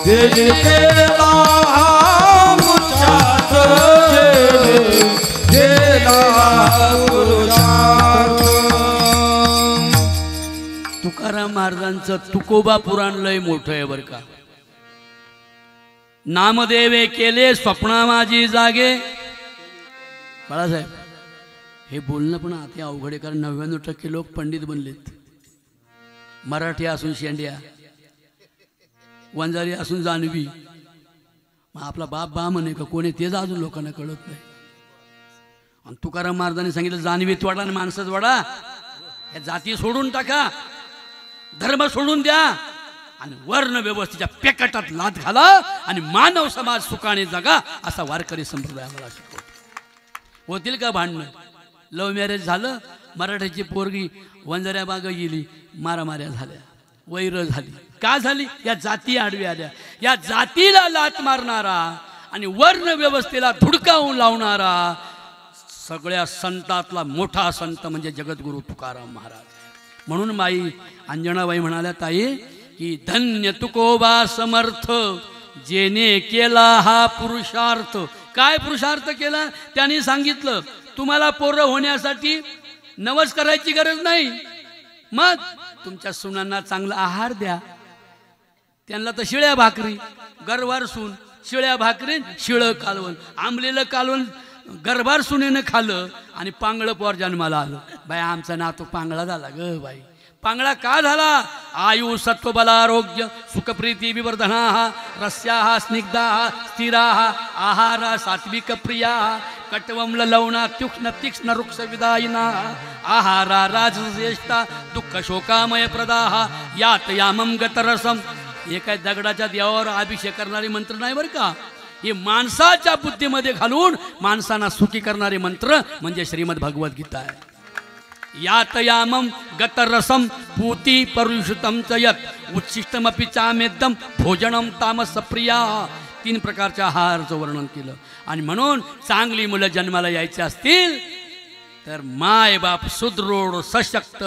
जेने केला हा पुरुषार्थ, जेने केला हा पुरुषार्थ. तुकाराम महाराजांचं तुकोबा पुराण लय मोठं आहे बरं का. नामदेवे केले स्वप्ना माझी जागे. बाळासाहेब, हे बोलणं पण आता अवघड आहे, कारण 99% लोक पंडित बनलेत. मराठी असून शेंड्या, वंजारी असून जानवी, मग आपला बाप बा म्हणे का कोणी तेच अजून लोकांना कळत नाही. आणि तुकाराम महाराजांनी सांगितलं जानवीत वाडा आणि माणसात वाडा, या जाती सोडून टाका, धर्म सोडून द्या, आणि वर्ण व्यवस्थेच्या पेकटात लात घाला, आणि मानव समाज सुखाने जगा, असा वारकरी संप्रदाय आम्हाला शिकवतो. होतील का भांडणं? लव्ह मॅरेज झालं, मराठीची पोरगी वंजाऱ्या बाग गेली, मारामाऱ्या झाल्या, वैर झाली. का झाली? या जाती आडव्या आल्या. या जातीला लात मारणारा आणि वर्ण व्यवस्थेला धुडकावून लावणारा सगळ्या संतातला मोठा संत म्हणजे जगद्गुरु तुकाराम महाराज. म्हणून माई अंजनाबाई म्हणाल्या, ताई की धन्य तुकोबा समर्थ, जेने केला हा पुरुषार्थ. काय पुरुषार्थ केला? त्यांनी सांगितलं, तुम्हाला पोरं होण्यासाठी नवस करायची गरज नाही, मग तुमच्या सुनांना चांगला आहार द्या. त्यांना तर शिळ्या भाकरी, गरवार सून, शिळ्या भाकरी, शिळं कालवण, आंबलेलं कालवण गरबार सुनेनं खाल्लं आणि पांगळं पोर जन्माला आलं. बाई आमचा नातू पांगळा झाला ग बाई. पांगळा का झाला? आयु सत्वबल आरोग्य सुखप्रीती विवर्धना रस्या स्निग्धा स्थिरा आहार सात्विक प्रिया कटवम्ल लवणा तीक्ष्ण तीक्ष्ण रुक्ष विदायिना आहारा राजश्रेष्ठा दुःख शोकामय प्रदाह यात यामम गतरसम. हे काय दगडाच्या देवावर अभिषेक करणारे मंत्र नाही बरं का, हे माणसाच्या बुद्धीमध्ये घालून माणसांना सुखी करणारे मंत्र म्हणजे श्रीमद भगवद्गीता आहे. यात यामम गतरसम पूती परुषुतम च यत उच्छिष्टमपि चामेद्यम भोजनम तामस प्रिया. 3 प्रकारच्या आहाराचं वर्णन केलं. आणि म्हणून चांगली मुलं जन्माला यायची असतील तर माय बाप सुदृढ सशक्त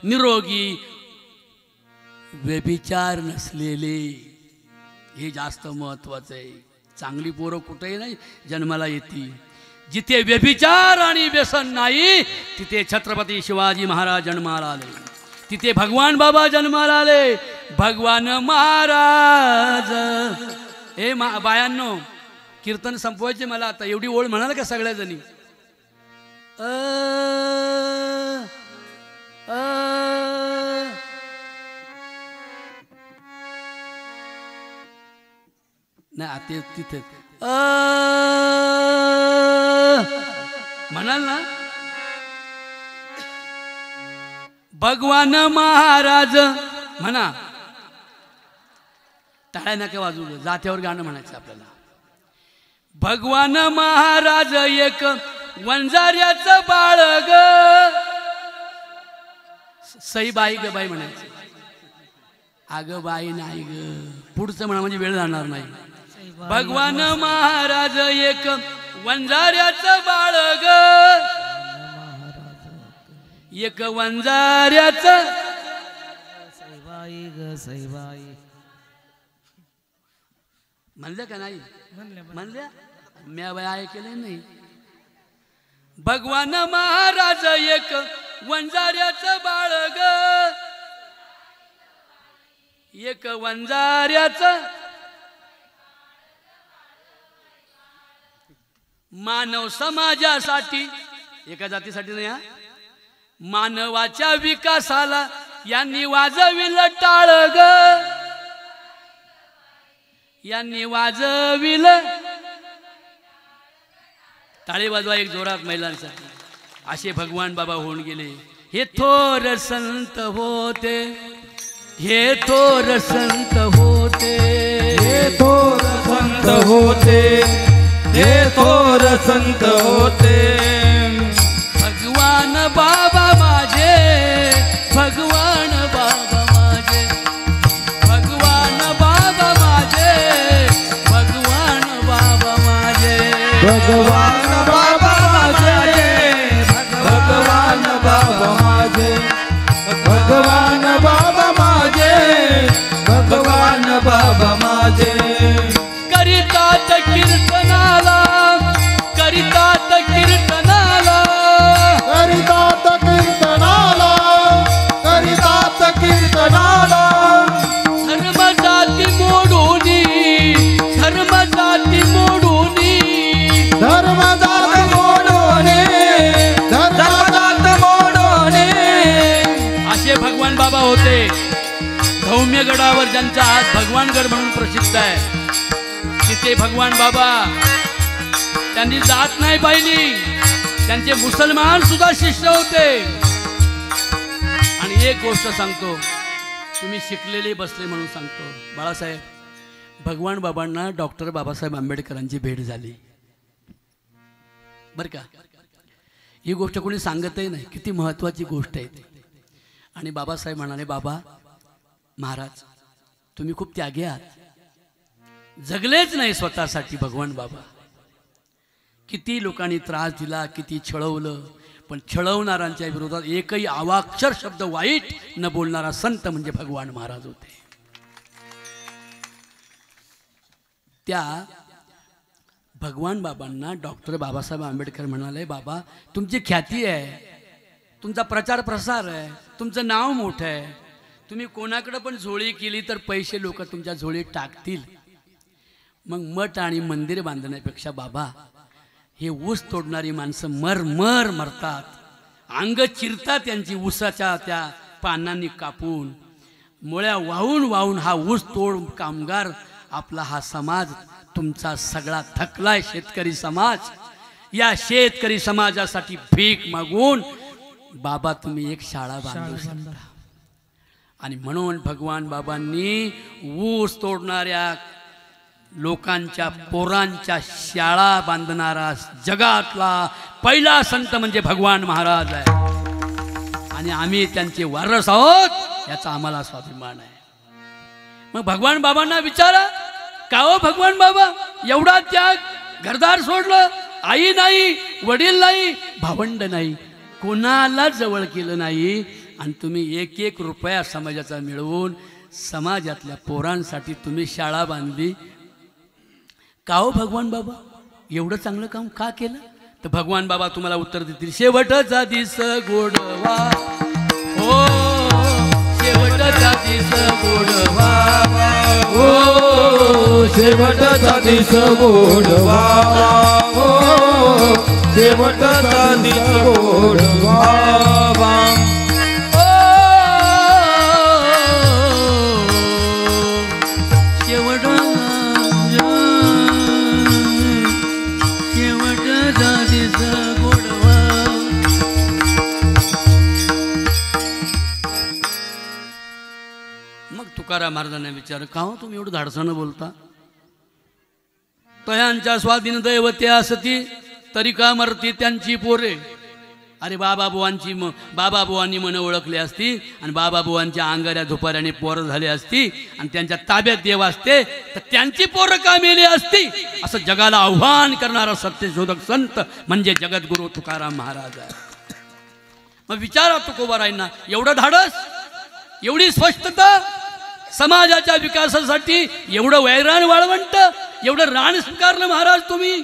निरोगी व्यभिचार नसलेले, हे जास्त महत्वाचं आहे. चांगली पोरं कुठेही नाही जन्माला येतील. जिथे व्यभिचार आणि व्यसन नाही तिथे छत्रपती शिवाजी महाराज जन्माला आले, तिथे भगवान बाबा जन्माला आले. भगवान महाराज हे बायांनो, कीर्तन संपवायचे मला आता. एवढी ओळ म्हणाल का सगळ्या जणी? नाही आता तिथे म्हणाल ना. भगवान महाराज म्हणा. टाळ्या नका वाजू, जात्यावर गाणं म्हणायचं आपल्याला. भगवान महाराज एक वंजाऱ्याचं बाळ ग. सई बाई ग बाई म्हणायचं. अगं बाई नाही ग, पुढचं म्हणा म्हणजे वेळ जाणार नाही. भगवान महाराज एक वंजाऱ्याचं बाळ ग. एक वंजाऱ्याचं सईबाई ग सईबाई म्हणलं का नाही? म्हणल्या म्या बाई ऐकलं नाही. भगवान महाराज एक वंजाऱ्याचं बाळ ग. एक वंजाऱ्याचं मानव समाजासाठी, एका जातीसाठी नाही हा, मानवाच्या विकासाला यांनी वाजविलं टाळ ग. यांनी वाजविलं. टाळी वाजवा एक जोरात महिलांसाठी. असे भगवान बाबा होऊन गेले. हे थोर संत होते, हे थोर संत होते, हे थोर संत होते, हे थोर संत होते. भगवान बाबा माझे, भगवान बाबा माझे, भगवान बाबा माझे, भगवान बाबा माझे, भगवान बाबा माझे, भगवान बाबा माझे, भगवान बाबा माझे, भगवान बाबा माझे. करितात कीर्तनाला, करितात कीर्तनाला, करितात कीर्तनाला, करितात कीर्तनाला. धर्म जाती मोडूनी, धर्म जाती मोडूनी, धर्मदात मोडोने, धर्मदात मोडोने. असे भगवान बाबा होते. धौम्यगडावर ज्यांचा हात भगवानगड म्हणून प्रसिद्ध आहे, तिथे भगवान बाबा त्यांनी जात नाही पाहिली. त्यांचे मुसलमान सुद्धा शिष्य होते. आणि एक गोष्ट सांगतो, तुम्ही शिकलेले बसले म्हणून सांगतो. बाळासाहेब, भगवान बाबांना डॉक्टर बाबासाहेब आंबेडकरांची भेट झाली बरं का. ही गोष्ट कोणी सांगतही नाही, किती महत्त्वाची गोष्ट आहे ती. आणि बाबासाहेब म्हणाले, बाबा महाराज तुम्ही खूप त्यागी आहात, जगलेच नाही स्वतःसाठी. भगवान बाबा किती लोकांनी त्रास दिला, किती छळवलं, पण छळवणाऱ्यांच्या विरोधात एकही अवाक्षर शब्द वाईट न बोलणारा संत म्हणजे भगवान महाराज होते. त्या भगवान बाबांना डॉक्टर बाबासाहेब आंबेडकर म्हणाले, बाबा तुमची ख्याती आहे, तुमचा प्रचार प्रसार आहे, तुमचं नाव मोठं आहे, तुम्ही कोणाकडे पण झोळी केली तर पैसे लोक तुमच्या झोळीत टाकतील. मग मठ आणि मंदिर बांधण्यापेक्षा बाबा हे ऊस तोडणारी माणसं मर मरतात, अंग चिरतात त्यांची ऊसाच्या त्या पानांनी कापून, मुळ्या वाहून वाहून हा ऊस तोड कामगार आपला हा समाज तुमचा सगळा थकलाय शेतकरी समाज. या शेतकरी समाजासाठी भीक मागून बाबा तुम्ही एक शाळा बांधू शकता. आणि म्हणून भगवान बाबांनी ऊस तोडणाऱ्या लोकांच्या पोरांच्या शाळा बांधणारा जगातला पहिला संत म्हणजे भगवान महाराज आहे. आणि आम्ही त्यांचे वारस आहोत याचा आम्हाला स्वाभिमान आहे. मग भगवान बाबांना विचारा, का हो भगवान बाबा, एवढा त्याग, घरदार सोडलं, आई नाही, वडील नाही, भावंड नाही, कोणाला जवळ केलं नाही, आणि तुम्ही एक एक रुपया समाजाचा मिळवून समाजातल्या पोरांसाठी तुम्ही शाळा बांधली. का हो भगवान बाबा, एवढं चांगलं काम का केलं? तर भगवान बाबा तुम्हाला उत्तर देतील, शेवटचा दिस गोडवा, हो शेवटचा दिस गोडवा, हो शेवटचा दिस गोडवा, हो शेवटचा दिस गोडवा, तुकाराम महाराजांना विचार, का हो तुम्ही एवढं धाडसानं बोलता? तयांच्या स्वाधीन दैवत्या सती तरी का मरती त्यांची पोरे. अरे बाबा बुवांनी मन ओळखली असती आणि बाबा बुवांच्या अंगाऱ्या धुपाऱ्याने पोरं झाली असती आणि त्यांच्या ताब्यात देव असते तर त्यांची पोरं का मेली असती, असं जगाला आव्हान करणारा सत्यशोधक संत म्हणजे जगद्गुरु तुकाराम महाराज आहे. मग विचारा तुकोबारायांना, एवढं धाडस, एवढी स्पष्टता, समाजाच्या विकासासाठी एवढं वैराण वाळवंट, एवढं रान स्वीकारलं महाराज तुम्ही.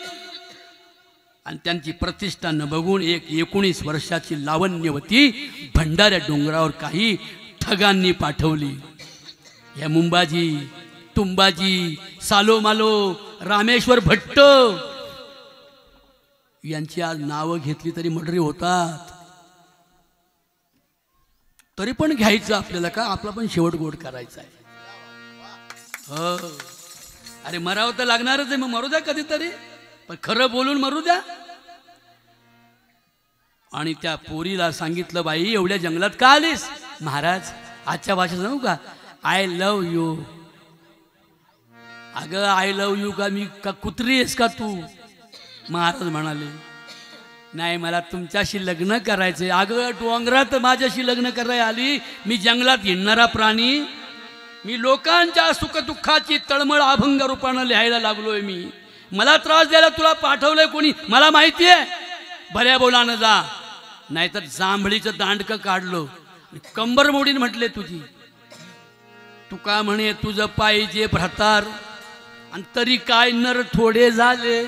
आणि त्यांची प्रतिष्ठा न बघून एक 19 वर्षाची लावण्यवती भंडाऱ्या डोंगरावर काही ठगांनी पाठवली. या मुंबाजी, तुंबाजी, सालोमालो, रामेश्वर भट्ट यांची आज नावं घेतली तरी मर्डरी होतात. तरी पण घ्यायचं आपल्याला का, आपला पण शेवट गोड करायचा आहे. हो, अरे मरावं तर लागणारच आहे, मग मरू द्या कधीतरी, पण खरं बोलून मरू द्या. आणि त्या पोरीला सांगितलं, बाई एवढ्या जंगलात का आलीस? महाराज आजच्या भाषेत सांगू का, आय लव्ह यू. अगं आय लव्ह यू का, मी का कुत्री आहेस का तू? महाराज म्हणाले, नाही मला तुमच्याशी लग्न करायचंय. अगं डोंगरात माझ्याशी लग्न करायला आली, मी जंगलात हिंडणारा प्राणी, मी लोकांच्या सुखदुःखाची तळमळ अभंग रूपानं लिहायला लागलोय. मला त्रास द्यायला तुला पाठवलंय कोणी मला माहिती आहे. भल्या बोलानं जा, नाहीतर जांभळीचं दांडकं काढलं, कंबर मोडीन म्हटले तुझी. तुका म्हणे तुझं पाहिजे भ्रतार, आणि तरी काय नर थोडे झाले.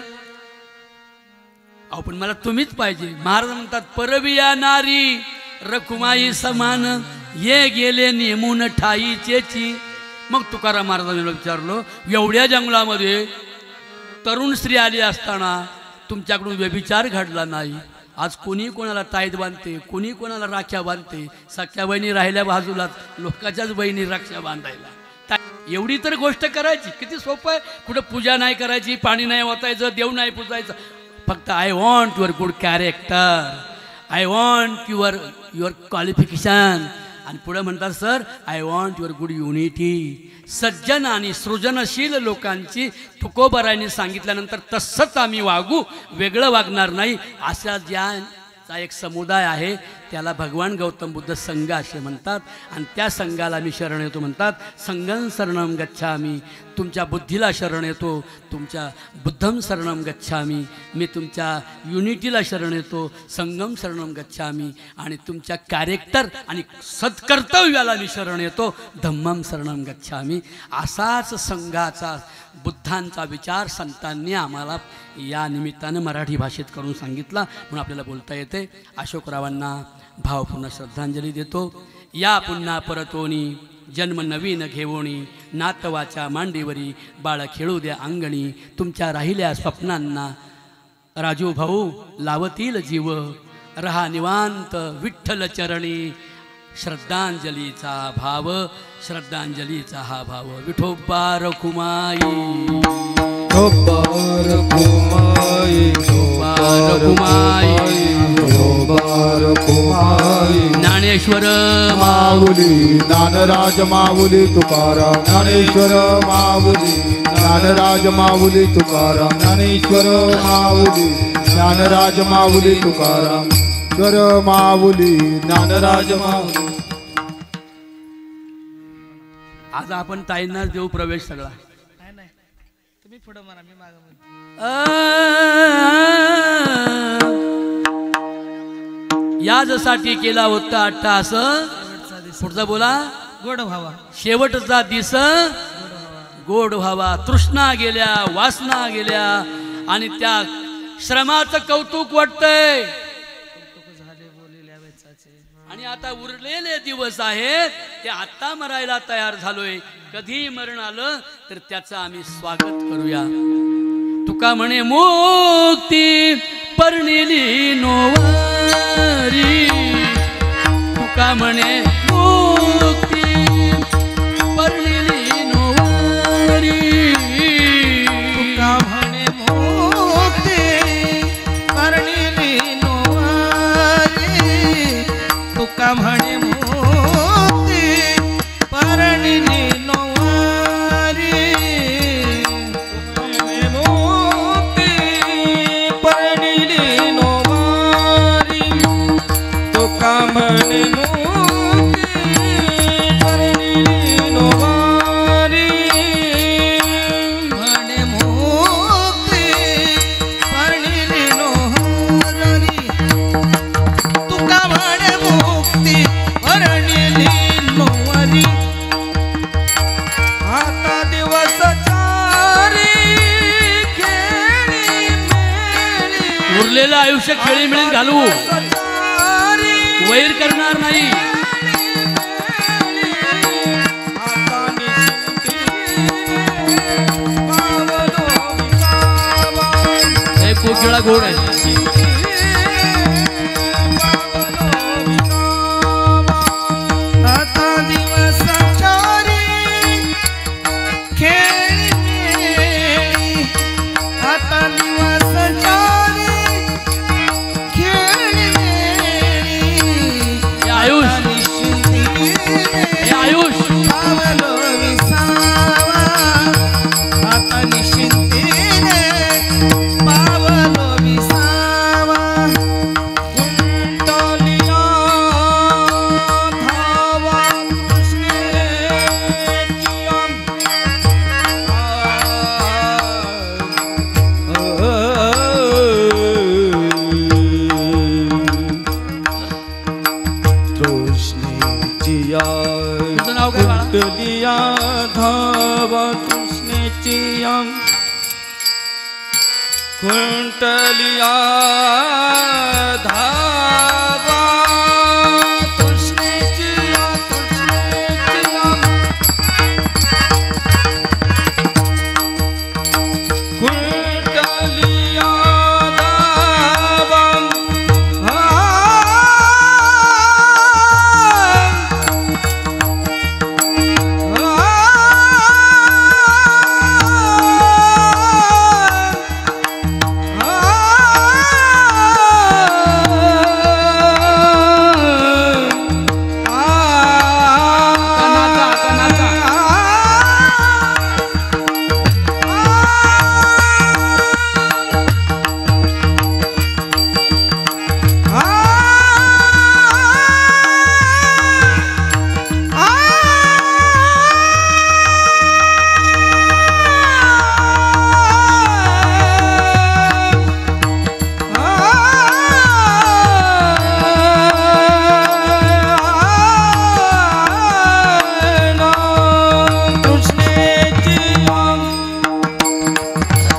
अहो पण मला तुम्हीच पाहिजे. महाराज म्हणतात, परबिया नारी रखुमाई समान, ये गेले नेमून ठाईचेची. मग तुकाराम महाराजांनी विचारलं, एवढ्या जंगलामध्ये तरुण स्त्री आली असताना तुमच्याकडून व्यभिचार घडला नाही. आज कोणी कोणाला ताईत बांधते, कोणी कोणाला राख्या बांधते. सख्या बहिणी राहिल्या बाजूला, लोकांच्याच बहिणी रक्षा बांधायला. एवढी तर गोष्ट करायची, किती सोपं आहे. कुठं पूजा नाही करायची, पाणी नाही वाचायचं, देव नाही पूजायचं, फक्त I want your good character, I want your qualification. आणि पुढे म्हणतात, sir I want your good unity. सज्जन आणि सृजनशील लोकांची तुकोबारायांनी सांगितल्यानंतर तसंच आम्ही वागू, वेगळं वागणार नाही. अशा ज्याचा एक समुदाय आहे त्याला भगवान गौतम बुद्ध संघ असे म्हणतात. आणि त्या संघाला मी शरण येतो म्हणतात. संघं शरणं गच्छामी, तुमच्या बुद्धीला शरण येतो, तुमच्या बुद्धं शरणं गच्छामी. मी तुमच्या युनिटीला शरण येतो, संगम शरणं गच्छामी. आणि तुमच्या कॅरेक्टर आणि सत्कर्तव्याला मी शरण येतो, धम्मं शरणं गच्छामी. असाच संघाचा, बुद्धांचा विचार संतांनी आम्हाला या निमित्तानं मराठी भाषेत करून सांगितला, म्हणून आपल्याला बोलता येते. अशोकरावांना भावपूर्ण श्रद्धांजली देतो. या पुन्हा परतोनी जन्म नवीन घेवोणी, नातवाच्या मांडीवरी बाळ खेळू द्या अंगणी. तुमच्या राहिल्या स्वप्नांना राजू भाऊ लावतील जीव, रहा निवांत विठ्ठल चरणी. श्रद्धांजलीचा भाव, श्रद्धांजलीचा हा भाव. विठोबा रखुमाई, विठोबा रखुमाई, विठोबा रखुमाई, विठोबा रखुमाई. ज्ञानेश्वर माऊली, ज्ञानराज माऊली तुकाराम. ज्ञानेश्वर माऊली, ज्ञानराज माऊली तुकाराम. ज्ञानेश्वर माऊली, ज्ञानराज माऊली तुकाराम. ईश्वर माऊली, ज्ञानराज माऊली. आज आपण ताईंना देऊ प्रवेश सगळा. तुम्ही पुढं म्हणा मी मागं म्हणतो. याजसाठी केला होता अट्टास. शेवटचा दिवस पुढचा बोला. गोड व्हावा. शेवटचा दिस गोड व्हावा. तृष्णा गेल्या, वासना गेल्या आणि त्या श्रमाचं कौतुक वाटतंय. कौतुक झाले बोलिल्या वेचाचे. आणि आता उरलेले दिवस आहेत ते आता मरायला तयार झालोय. कधी मरण आलं तर त्याचं आम्ही स्वागत करूया. तुका म्हणे मुक्ती परणिली नोवारी. तुका म्हणे मुक्ती परणिली नोवारी. तुका म्हणे मुक्ती परणिली नोवारी. तुका म्हणे मुक्ती परणिली नोवारी. मुक्ती परणिली नोवारी. तुका म्हणे मुक्ती परणिली नोवारी. म्हणे मुक्ती परणिली नोवारी. तुका म्हणे मुक्ती परणिली नोवारी. आता दिवस चारी खेळी मेळी. उरलेलं आयुष्य खेळी मिळून घालवू. चारी वैर करणार नाही. आता निश्चिंतीने पावलो विसावा. हे कोकिळा गोड आहे. आता दिवस चारी खेळी मेळी. आता दिवस चारी खेळी मेळी. हे आयुष, निश्चिंतीने हे आयुष. पावलो विसावा. आता निश्चिंतीने पावलो विसावा. कुंडलिया धावा कृष्णेची तृष्णेची तुझं नाव काय बाळा? कुंडलिया धावा कृष्णेची कुंडलिया धावा कृष्णेची कुंडलिया धावा. आता नाचा.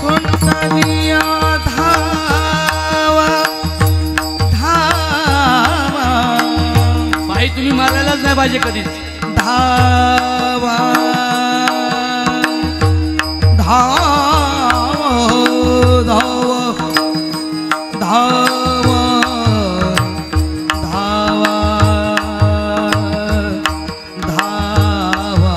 कुंडलिया धावा धावा. बाई तुम्ही मारायलाच नाही पाहिजे कधीच. धावा धावा धावा धावा धावा धावा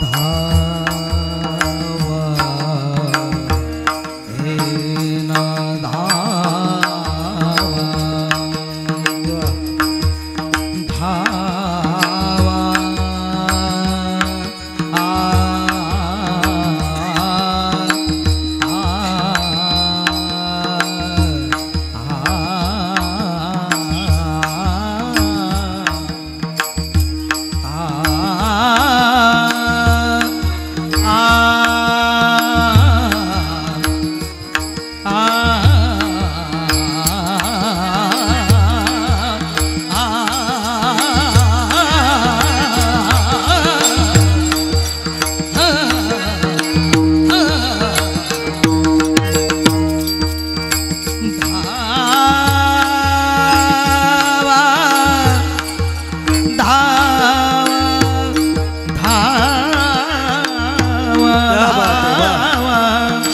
धावा. हे ना धावा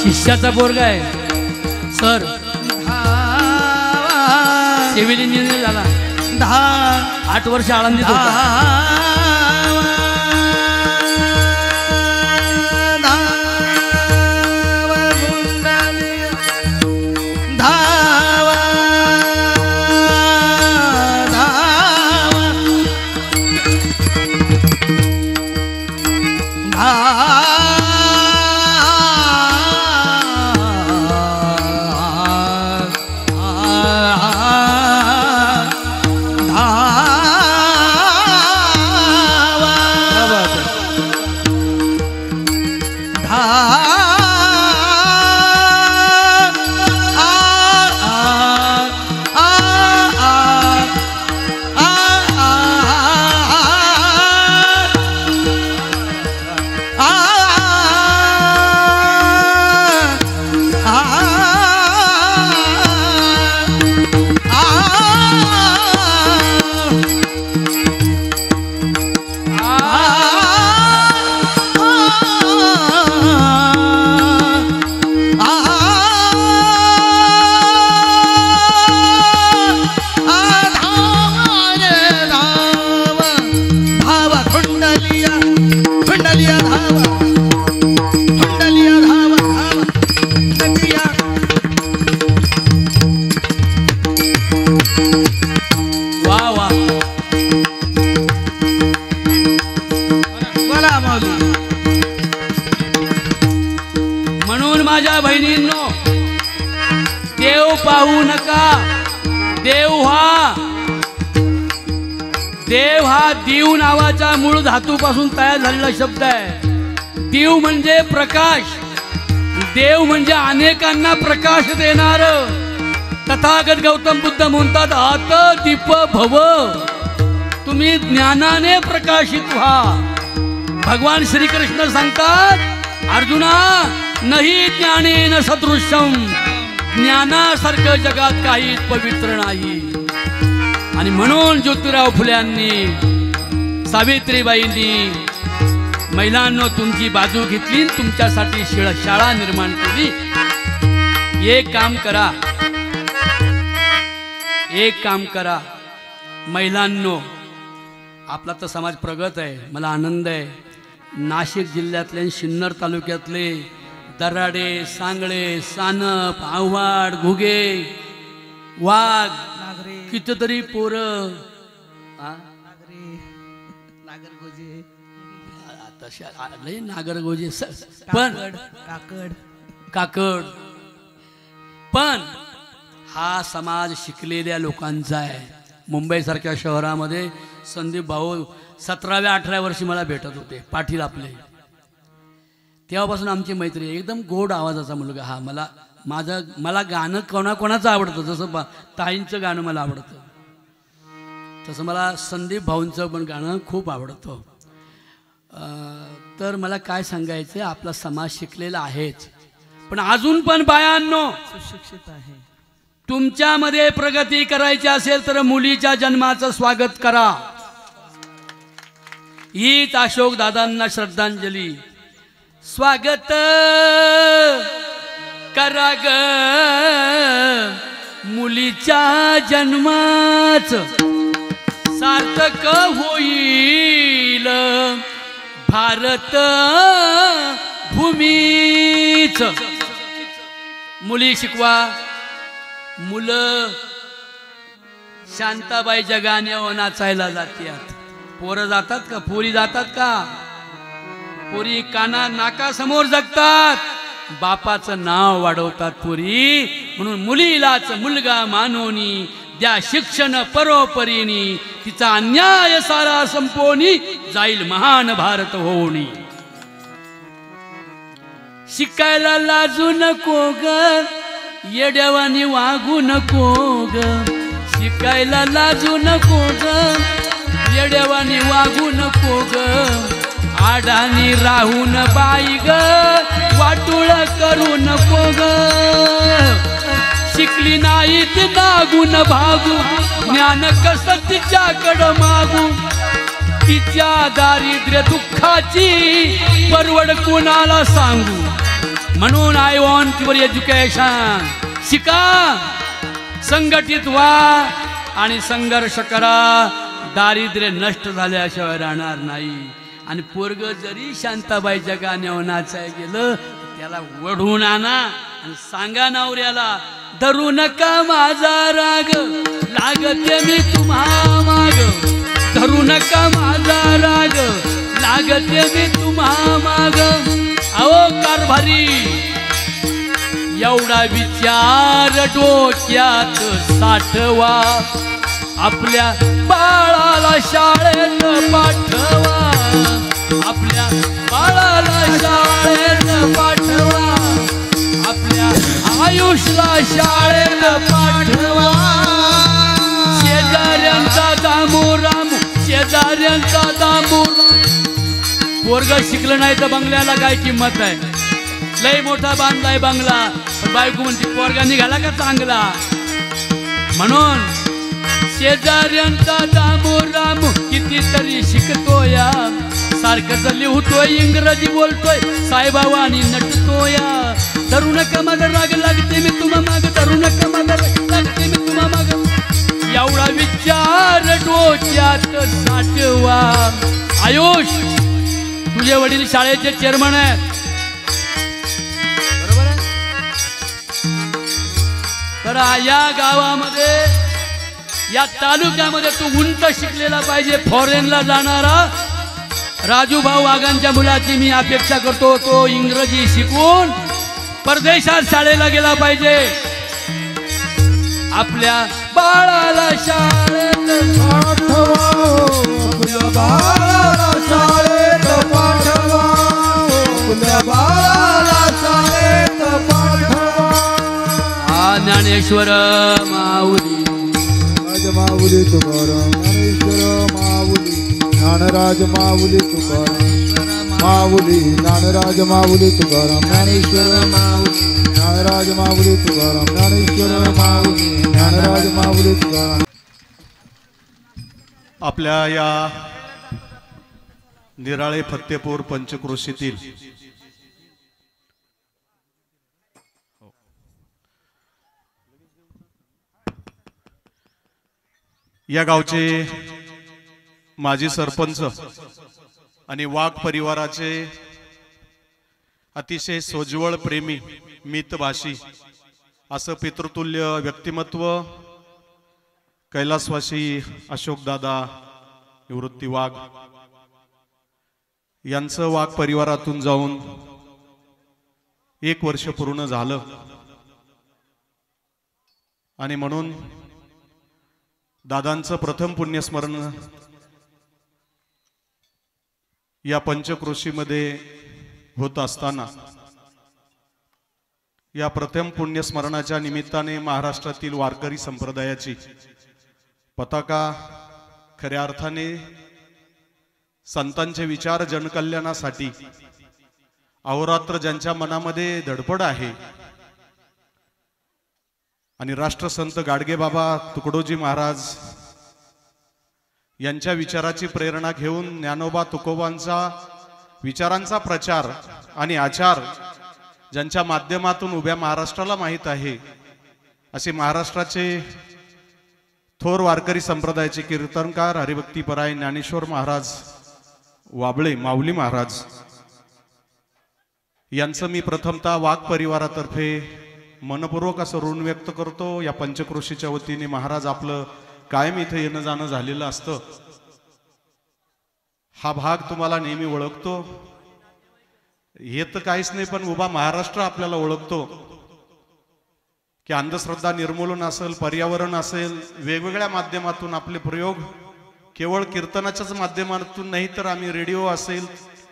शिष्याचा पोरगा आहे सर, सिव्हिल इंजिनियर झाला, 8 वर्ष आळंदीत होता. पाहू नका, देव हा दीव नावाच्या मूळ धातूपासून तयार झालेला शब्द आहे. दीव म्हणजे प्रकाश, देव म्हणजे अनेकांना प्रकाश देणार. तथागत गौतम बुद्ध म्हणतात आत दीप भव, तुम्ही ज्ञानाने प्रकाशित व्हा. भगवान श्रीकृष्ण सांगतात अर्जुना नाही ज्ञानेन सदृश्यम, ज्ञानासारखं जगात काहीच पवित्र नाही. आणि म्हणून ज्योतिराव फुल्यांनी, सावित्रीबाईंनी महिलांनो तुमची बाजू घेतली, तुमच्यासाठी शाळा निर्माण केली. एक काम करा महिलांनो, आपला तर समाज प्रगत आहे, मला आनंद आहे. नाशिक जिल्ह्यातले सिन्नर तालुक्यातले दराडे, सांगळे, सानप, आव्हाड, घुगे, वाघ, कितीतरी पोरं, नागरगोजे, पण काकड, पण हा समाज शिकलेल्या लोकांचा आहे. मुंबईसारख्या शहरामध्ये संदीप भाऊ 17व्या-18व्या वर्षी मला भेटत होते, पाटील आपले. तेव्हापासून आमची मैत्री. एकदम गोड आवाजाचा मुलगा हा. मला गाणं कोणाचं आवडतं, जसं ताईंचं गाणं मला आवडतं तसं मला संदीप भाऊंचं पण गाणं खूप आवडतं. तर मला काय सांगायचं, आपला समाज शिकलेला आहेच, पण अजून पण बायांनो सुशिक्षित आहे. तुमच्यामध्ये प्रगती करायची असेल तर मुलीच्या जन्माचं स्वागत करा. हीच अशोक दादांना श्रद्धांजली. स्वागत करा ग मुलीच्या जन्माचं, सार्थक होईल भारत भूमीच. मुली शिकवा. मुलं शांताबाईच्या गाण्यावर नाचायला जातात. पोरं जातात का? पोरी जातात का? पोरी काना नाकासमोर जगतात, बापाचं नाव वाढवतात पोरी. म्हणून मुलीलाच मुलगा मानोनी द्या शिक्षण परोपरीनी, तिचा अन्याय सारा संपोनी जाईल महान भारत होणी. शिकायला लाजू नको ग, येड्यावानी वागू नको ग. शिकायला लाजू नको ग, येड्यावानी वागू नको ग. आडानी राहून बाई ग, वाटुळ करू नको ग. शिकली नाही ती नागून भागू, ज्ञान कसं तिच्याकडं मागू. तिच्या दारिद्र्य दुःखाची परवड कोणाला सांगू. म्हणून आय वॉन्ट युअर एज्युकेशन. शिका, संघटित व्हा आणि संघर्ष करा. दारिद्र्य नष्ट झाल्याशिवाय राहणार नाही. आणि पोरग जरी शांताबाईच्या गाण्यावर नाचाय गेलं त्याला वढून आणा आणि सांगा नवऱ्याला, धरू नका माझा राग, लागते मी तुम्हा माग. धरू नका माझा राग, लागते मी तुम्हा माग. अहो कारभारी, एवढा विचार डोक्यात साठवा, आपल्या बाळाला शाळेत पाठवा. आपल्या बाळाला शाळेत पाठवा. आपल्या आयुष्याला शाळेत पाठवा. शेजाऱ्यांचा दामोराम, शेजाऱ्यांचा दामोराम. पोरग शिकलं नाही तर बंगल्याला काय किंमत आहे. लय मोठा बांधलाय बंगला, पण बायको म्हणते पोरगा निघाला का चांगला. म्हणून शेजाऱ्यांचा दामोराम कितीतरी शिकतोया. सारखंच लिहतोय, इंग्रजी बोलतोय, साईबाबा आणि नटतोया. धरू नका माझा राग, लागते मी तुम्हा माग. धरू नका माझा राग, लागते मी तुम्हा माग. एवढा विचार डोक्यात साठवा. आयुष, तुझे वडील शाळेचे चेअरमन आहेत, बरोबर आहे. तर या गावामध्ये, या तालुक्यामध्ये तू उंच शिकलेला पाहिजे. फॉरेनला जाणारा राजूभाऊ वाघांच्या मुलाची मी अपेक्षा करतो. तो इंग्रजी शिकून परदेशात शाळेला गेला पाहिजे. आपल्या बाळाला शाळेत पाठवा, आपल्या बाळाला शाळेत पाठवा. आपल्या बाळाला शाळेत पाठवा. हा ज्ञानेश्वर माऊली, माऊली तुकाराम, ज्ञानेश्वर माऊली, ज्ञानराज माऊली तुकाराम. माऊली ज्ञानराज माऊली तुकाराम, ज्ञानेश्वर माऊली, ज्ञानराज माऊली तुकाराम. ज्ञानेश्वर माऊली, ज्ञानराज माऊली तुकाराम. आपल्या या निराळे फत्तेपूर पंचक्रोशीतील या गावचे माजी सरपंच आणि वाघ परिवाराचे अतिशय सोज्वळ प्रेमी, मितभाषी असं पितृतुल्य व्यक्तिमत्व कैलासवासी अशोकदादा निवृत्ती वाघ यांचं वाघ परिवारातून जाऊन 1 वर्ष पूर्ण झालं. आणि म्हणून दादांचं प्रथम पुण्यस्मरण या पंचक्रोशीमध्ये होत असताना, या प्रथम पुण्यस्मरणाच्या निमित्ताने महाराष्ट्रातील वारकरी संप्रदायाची पताका खऱ्या अर्थाने संतांचे विचार जनकल्याणासाठी अहोरात्र ज्यांच्या मनामध्ये धडपड आहे आणि राष्ट्रसंत गाडगेबाबा तुकडोजी महाराज यांच्या विचाराची प्रेरणा घेऊन ज्ञानोबा तुकोबांचा विचारांचा प्रचार आणि आचार ज्यांच्या माध्यमातून उभ्या महाराष्ट्राला माहीत आहे, असे महाराष्ट्राचे थोर वारकरी संप्रदायाचे कीर्तनकार हरिभक्तीपरायण ज्ञानेश्वर महाराज वाबळे माऊली महाराज यांचं मी प्रथमतः वाघ परिवारातर्फे मनपूर्वक असं ऋण व्यक्त करतो. या पंचक्रोशीच्या वतीने महाराज आपलं कायम इथे येणं जाणं झालेलं असतं. हा भाग तुम्हाला नेहमी ओळखतो. हे तर काहीच नाही, पण उभा महाराष्ट्र आपल्याला ओळखतो की अंधश्रद्धा निर्मूलन असेल, पर्यावरण असेल, वेगवेगळ्या माध्यमातून आपले प्रयोग केवळ कीर्तनाच्याच माध्यमातून नाही, तर आम्ही रेडिओ असेल,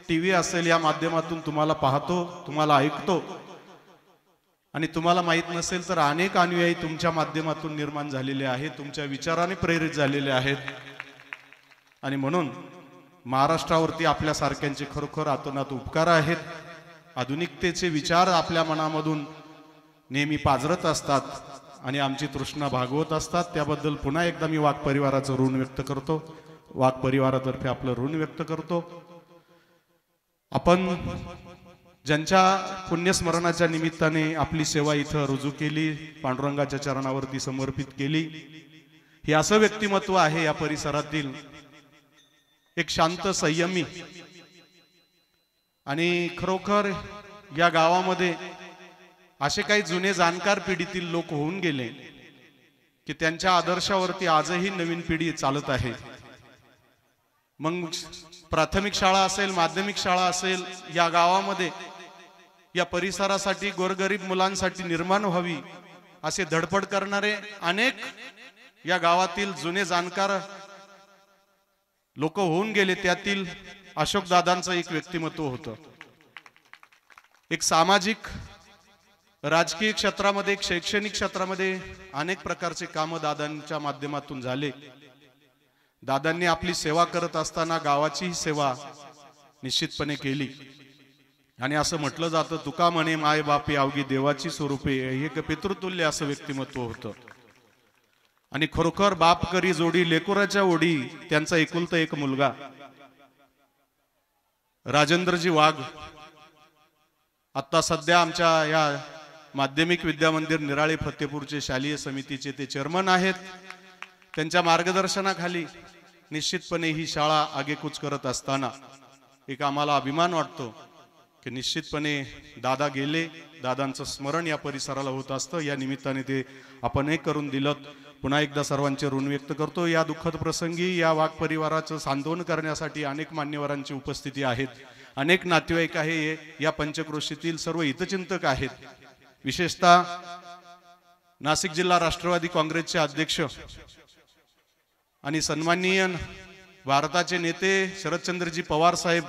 टीव्ही असेल, या माध्यमातून तुम्हाला पाहतो, तुम्हाला ऐकतो. आणि तुम्हाला माहित नसेल तर अनेक अनुयायी तुमच्या माध्यमातून निर्माण झालेले आहेत, तुमच्या विचाराने प्रेरित झालेले आहेत. आणि म्हणून महाराष्ट्रावरती आपल्यासारख्यांचे खरोखर अतोनात उपकार आहेत. आधुनिकतेचे विचार आपल्या मनामधून नेहमी पाजरत असतात आणि आमची तृष्णा भागवत असतात. त्याबद्दल पुन्हा एकदा मी वाघ परिवाराचं ऋण व्यक्त करतो. वाघ परिवारातर्फे आपलं ऋण व्यक्त करतो. आपण ज्यांच्या पुण्यस्मरणाच्या निमित्ताने आपली सेवा इथं रुजू केली, पांडुरंगाच्या चरणावरती समर्पित केली, हे असं व्यक्तिमत्व आहे या परिसरातील, एक शांत संयमी. आणि खरोखर या गावामध्ये असे काही जुने जाणकार पिढीतील लोक होऊन गेले की त्यांच्या आदर्शावरती आजही नवीन पिढी चालत आहे. मग प्राथमिक शाळा असेल, माध्यमिक शाळा असेल, या गावामध्ये या परिसरासाठी गोरगरीब मुलांसाठी निर्माण व्हावी असे धडपड करणारे अनेक या गावातील जुने जाणकार लोक होऊन गेले. त्यातील अशोक दादांचं एक व्यक्तिमत्व होतं. एक सामाजिक राजकीय क्षेत्रामध्ये, एक शैक्षणिक क्षेत्रामध्ये अनेक प्रकारचे काम दादांच्या माध्यमातून झाले. दादांनी आपली सेवा करत असताना गावाचीही सेवा निश्चितपणे केली. आणि असं म्हटलं जातं, तुका म्हणे माय बापे अवघी देवाची स्वरूपे, हे एक पितृतुल्य असं व्यक्तिमत्व होतं. आणि खरोखर बाप करी जोडी लेकुराच्या ओढी, त्यांचा एकुलता एक मुलगा राजेंद्रजी वाघ आता सध्या आमच्या या माध्यमिक विद्या मंदिर निराळे फतेपूरचे शालेय समितीचे ते चेअरमन आहेत. त्यांच्या मार्गदर्शनाखाली निश्चितपणे ही शाळा आगेकूच करत असताना एक आम्हाला अभिमान वाटतो की निश्चितपणे दादा गेले, दादांचं स्मरण या परिसराला होत असतं. या निमित्ताने ते आपण एक करून दिलं. पुन्हा एकदा सर्वांचे ऋण व्यक्त करतो. या दुःखद प्रसंगी या वाघ परिवाराचं सांत्वन करण्यासाठी अनेक मान्यवरांची उपस्थिती आहेत, अनेक नातेवाईक आहे, या पंचक्रोशीतील सर्व हितचिंतक आहेत. विशेषतः नाशिक जिल्हा राष्ट्रवादी काँग्रेसचे अध्यक्ष आणि सन्माननीय भारताचे नेते शरदचंद्रजी पवार साहेब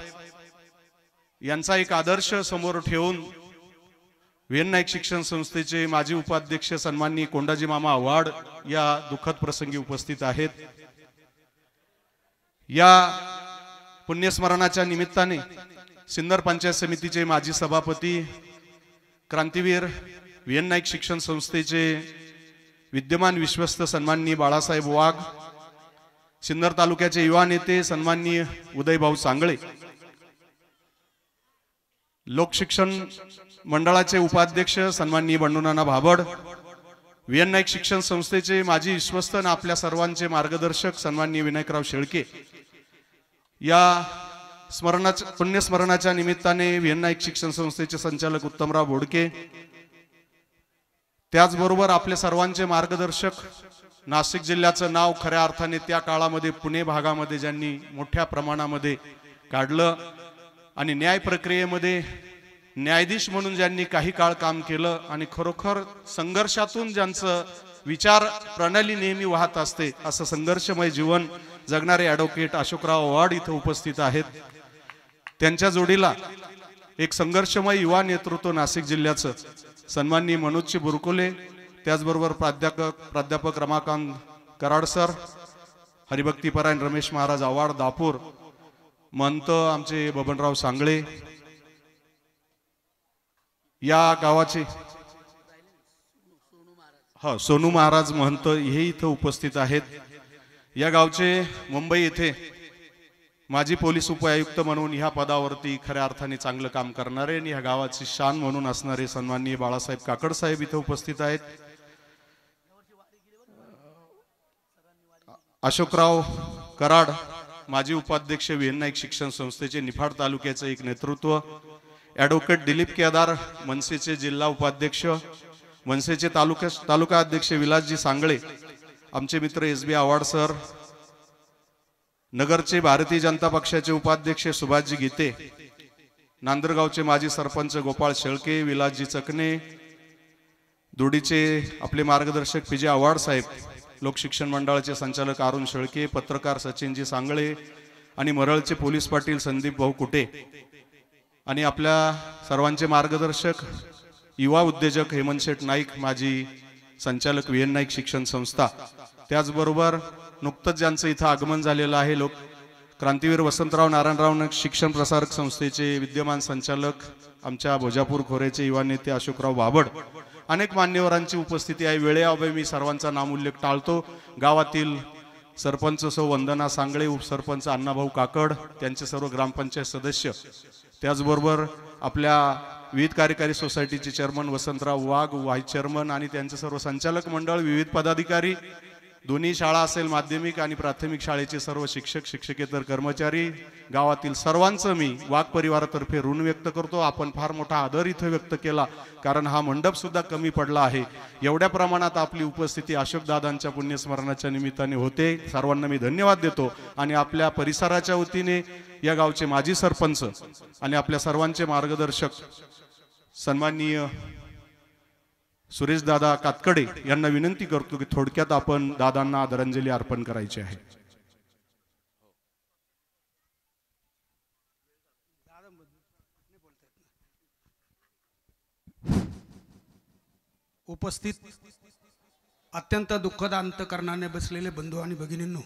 यांचा एक आदर्श समोर ठेवून वीर नाईक शिक्षण संस्थेचे माजी उपाध्यक्ष सन्माननीय कोंडाजी मामा आव्हाड या दुःखद प्रसंगी उपस्थित आहेत. या पुण्यस्मरणाच्या निमित्ताने सिन्नर पंचायत समितीचे माजी सभापती क्रांतीवीर वीर नाईक शिक्षण संस्थेचे विद्यमान विश्वस्त सन्माननीय बाळासाहेब वाघ, सिन्नर तालुक्याचे युवा नेते सन्माननीय उदयभाऊ सांगळे, लोकशिक्षण मंडळाचे उपाध्यक्ष सन्माननीय बंडूनाना भाबड, वीर नाईक शिक्षण संस्थेचे माजी विश्वस्त आणि आपल्या सर्वांचे मार्गदर्शक सन्माननीय विनायकराव शेळके, या पुण्यस्मरणाच्या निमित्ताने वीर नाईक शिक्षण संस्थेचे संचालक उत्तमराव बोडके, त्याचबरोबर आपल्या सर्वांचे मार्गदर्शक, नाशिक जिल्ह्याचं नाव खऱ्या अर्थाने त्या काळामध्ये पुणे भागामध्ये ज्यांनी मोठ्या प्रमाणामध्ये काढलं आणि न्याय प्रक्रियेमध्ये न्यायाधीश म्हणून ज्यांनी काही काळ काम केलं आणि खरोखर संघर्षातून ज्यांचं विचार प्रणाली नेहमी वाहत असते, असं संघर्षमय जीवन जगणारे ॲडव्होकेट अशोकराव आव्हाड इथं उपस्थित आहेत. त्यांच्या जोडीला एक संघर्षमय युवा नेतृत्व नाशिक जिल्ह्याचं सन्माननीय मनोजजी बुरकुले, त्याचबरोबर प्राध्यापक रमाकांत कराड सर, हरिभक्तीपरायण रमेश महाराज आव्हाड दापूर, महंत आमचे बबनराव सांगळे, या गावाचे सोनू महाराज महंत हे इथं उपस्थित आहेत. या गावचे मुंबई येथे माजी पोलीस उपायुक्त म्हणून ह्या पदावरती खऱ्या अर्थाने चांगलं काम करणारे आणि ह्या गावाची शान म्हणून असणारे सन्माननीय बाळासाहेब काकड साहेब इथं उपस्थित आहेत. अशोकराव कराड माजी उपाध्यक्ष वीर नाईक शिक्षण संस्थेचे निफाड तालुक्याचे एक नेतृत्व, ॲडव्होकेट दिलीप केदार मनसेचे जिल्हा उपाध्यक्ष, मनसेचे तालुका अध्यक्ष विलासजी सांगळे, आमचे मित्र SB आव्हाड सर, नगरचे भारतीय जनता पक्षाचे उपाध्यक्ष सुभाषजी गीते, नांदरगावचे माजी सरपंच गोपाळ शेळके, विलासजी चकणे, दोडीचे आपले मार्गदर्शक PJ आव्हाड साहेब, लोकशिक्षण मंडळाचे संचालक अरुण शेळके, पत्रकार सचिनजी सांगळे आणि मरळचे पोलीस पाटील संदीप भाऊ कुटे आणि आपल्या सर्वांचे मार्गदर्शक युवा उद्योजक हेमंत शेठ नाईक, माजी संचालक वीर नाईक शिक्षण संस्था, त्याचबरोबर नुकतंच ज्यांचं इथं आगमन झालेलं आहे लोक क्रांतीवीर वसंतराव नारायणराव नाईक शिक्षण प्रसारक संस्थेचे विद्यमान संचालक आमच्या भोजापूर खोऱ्याचे युवा नेते अशोकराव बाबड, अनेक मान्यवरांची उपस्थिती आहे. वेळेअभावी मी सर्वांचा नामोल्लेख टाळतो. गावातील सरपंच सौ वंदना सांगळे, उपसरपंच अण्णाभाऊ काकड, त्यांचे सर्व ग्रामपंचायत सदस्य, त्याचबरोबर आपल्या विविध कार्यकारी सोसायटीचे चेअरमन वसंतराव वाघ, व्हाईस चेअरमन आणि त्यांचे सर्व संचालक मंडळ, विविध पदाधिकारी, दोन्ही शाळा असेल माध्यमिक आणि प्राथमिक शाळेचे सर्व शिक्षक शिक्षकेतर कर्मचारी, गावातील सर्वांचं मी वाघ परिवारातर्फे ऋण व्यक्त करतो. आपण फार मोठा आदर इथे व्यक्त केला, कारण हा मंडप सुद्धा कमी पडला आहे. एवढ्या प्रमाणात आपली उपस्थिती अशोकदादांच्या पुण्यस्मरणाच्या निमित्ताने होते. सर्वांना मी धन्यवाद देतो आणि आपल्या परिसराच्या वतीने या गावचे माजी सरपंच आणि आपल्या सर्वांचे मार्गदर्शक सन्माननीय सुरेश दादा कातकडे यांना विनंती करतो की थोडक्यात आपण दादांना आदरांजली अर्पण करायची आहे. उपस्थित अत्यंत दुःखद अंतकरणाने बसलेले बंधू आणि भगिनींनो,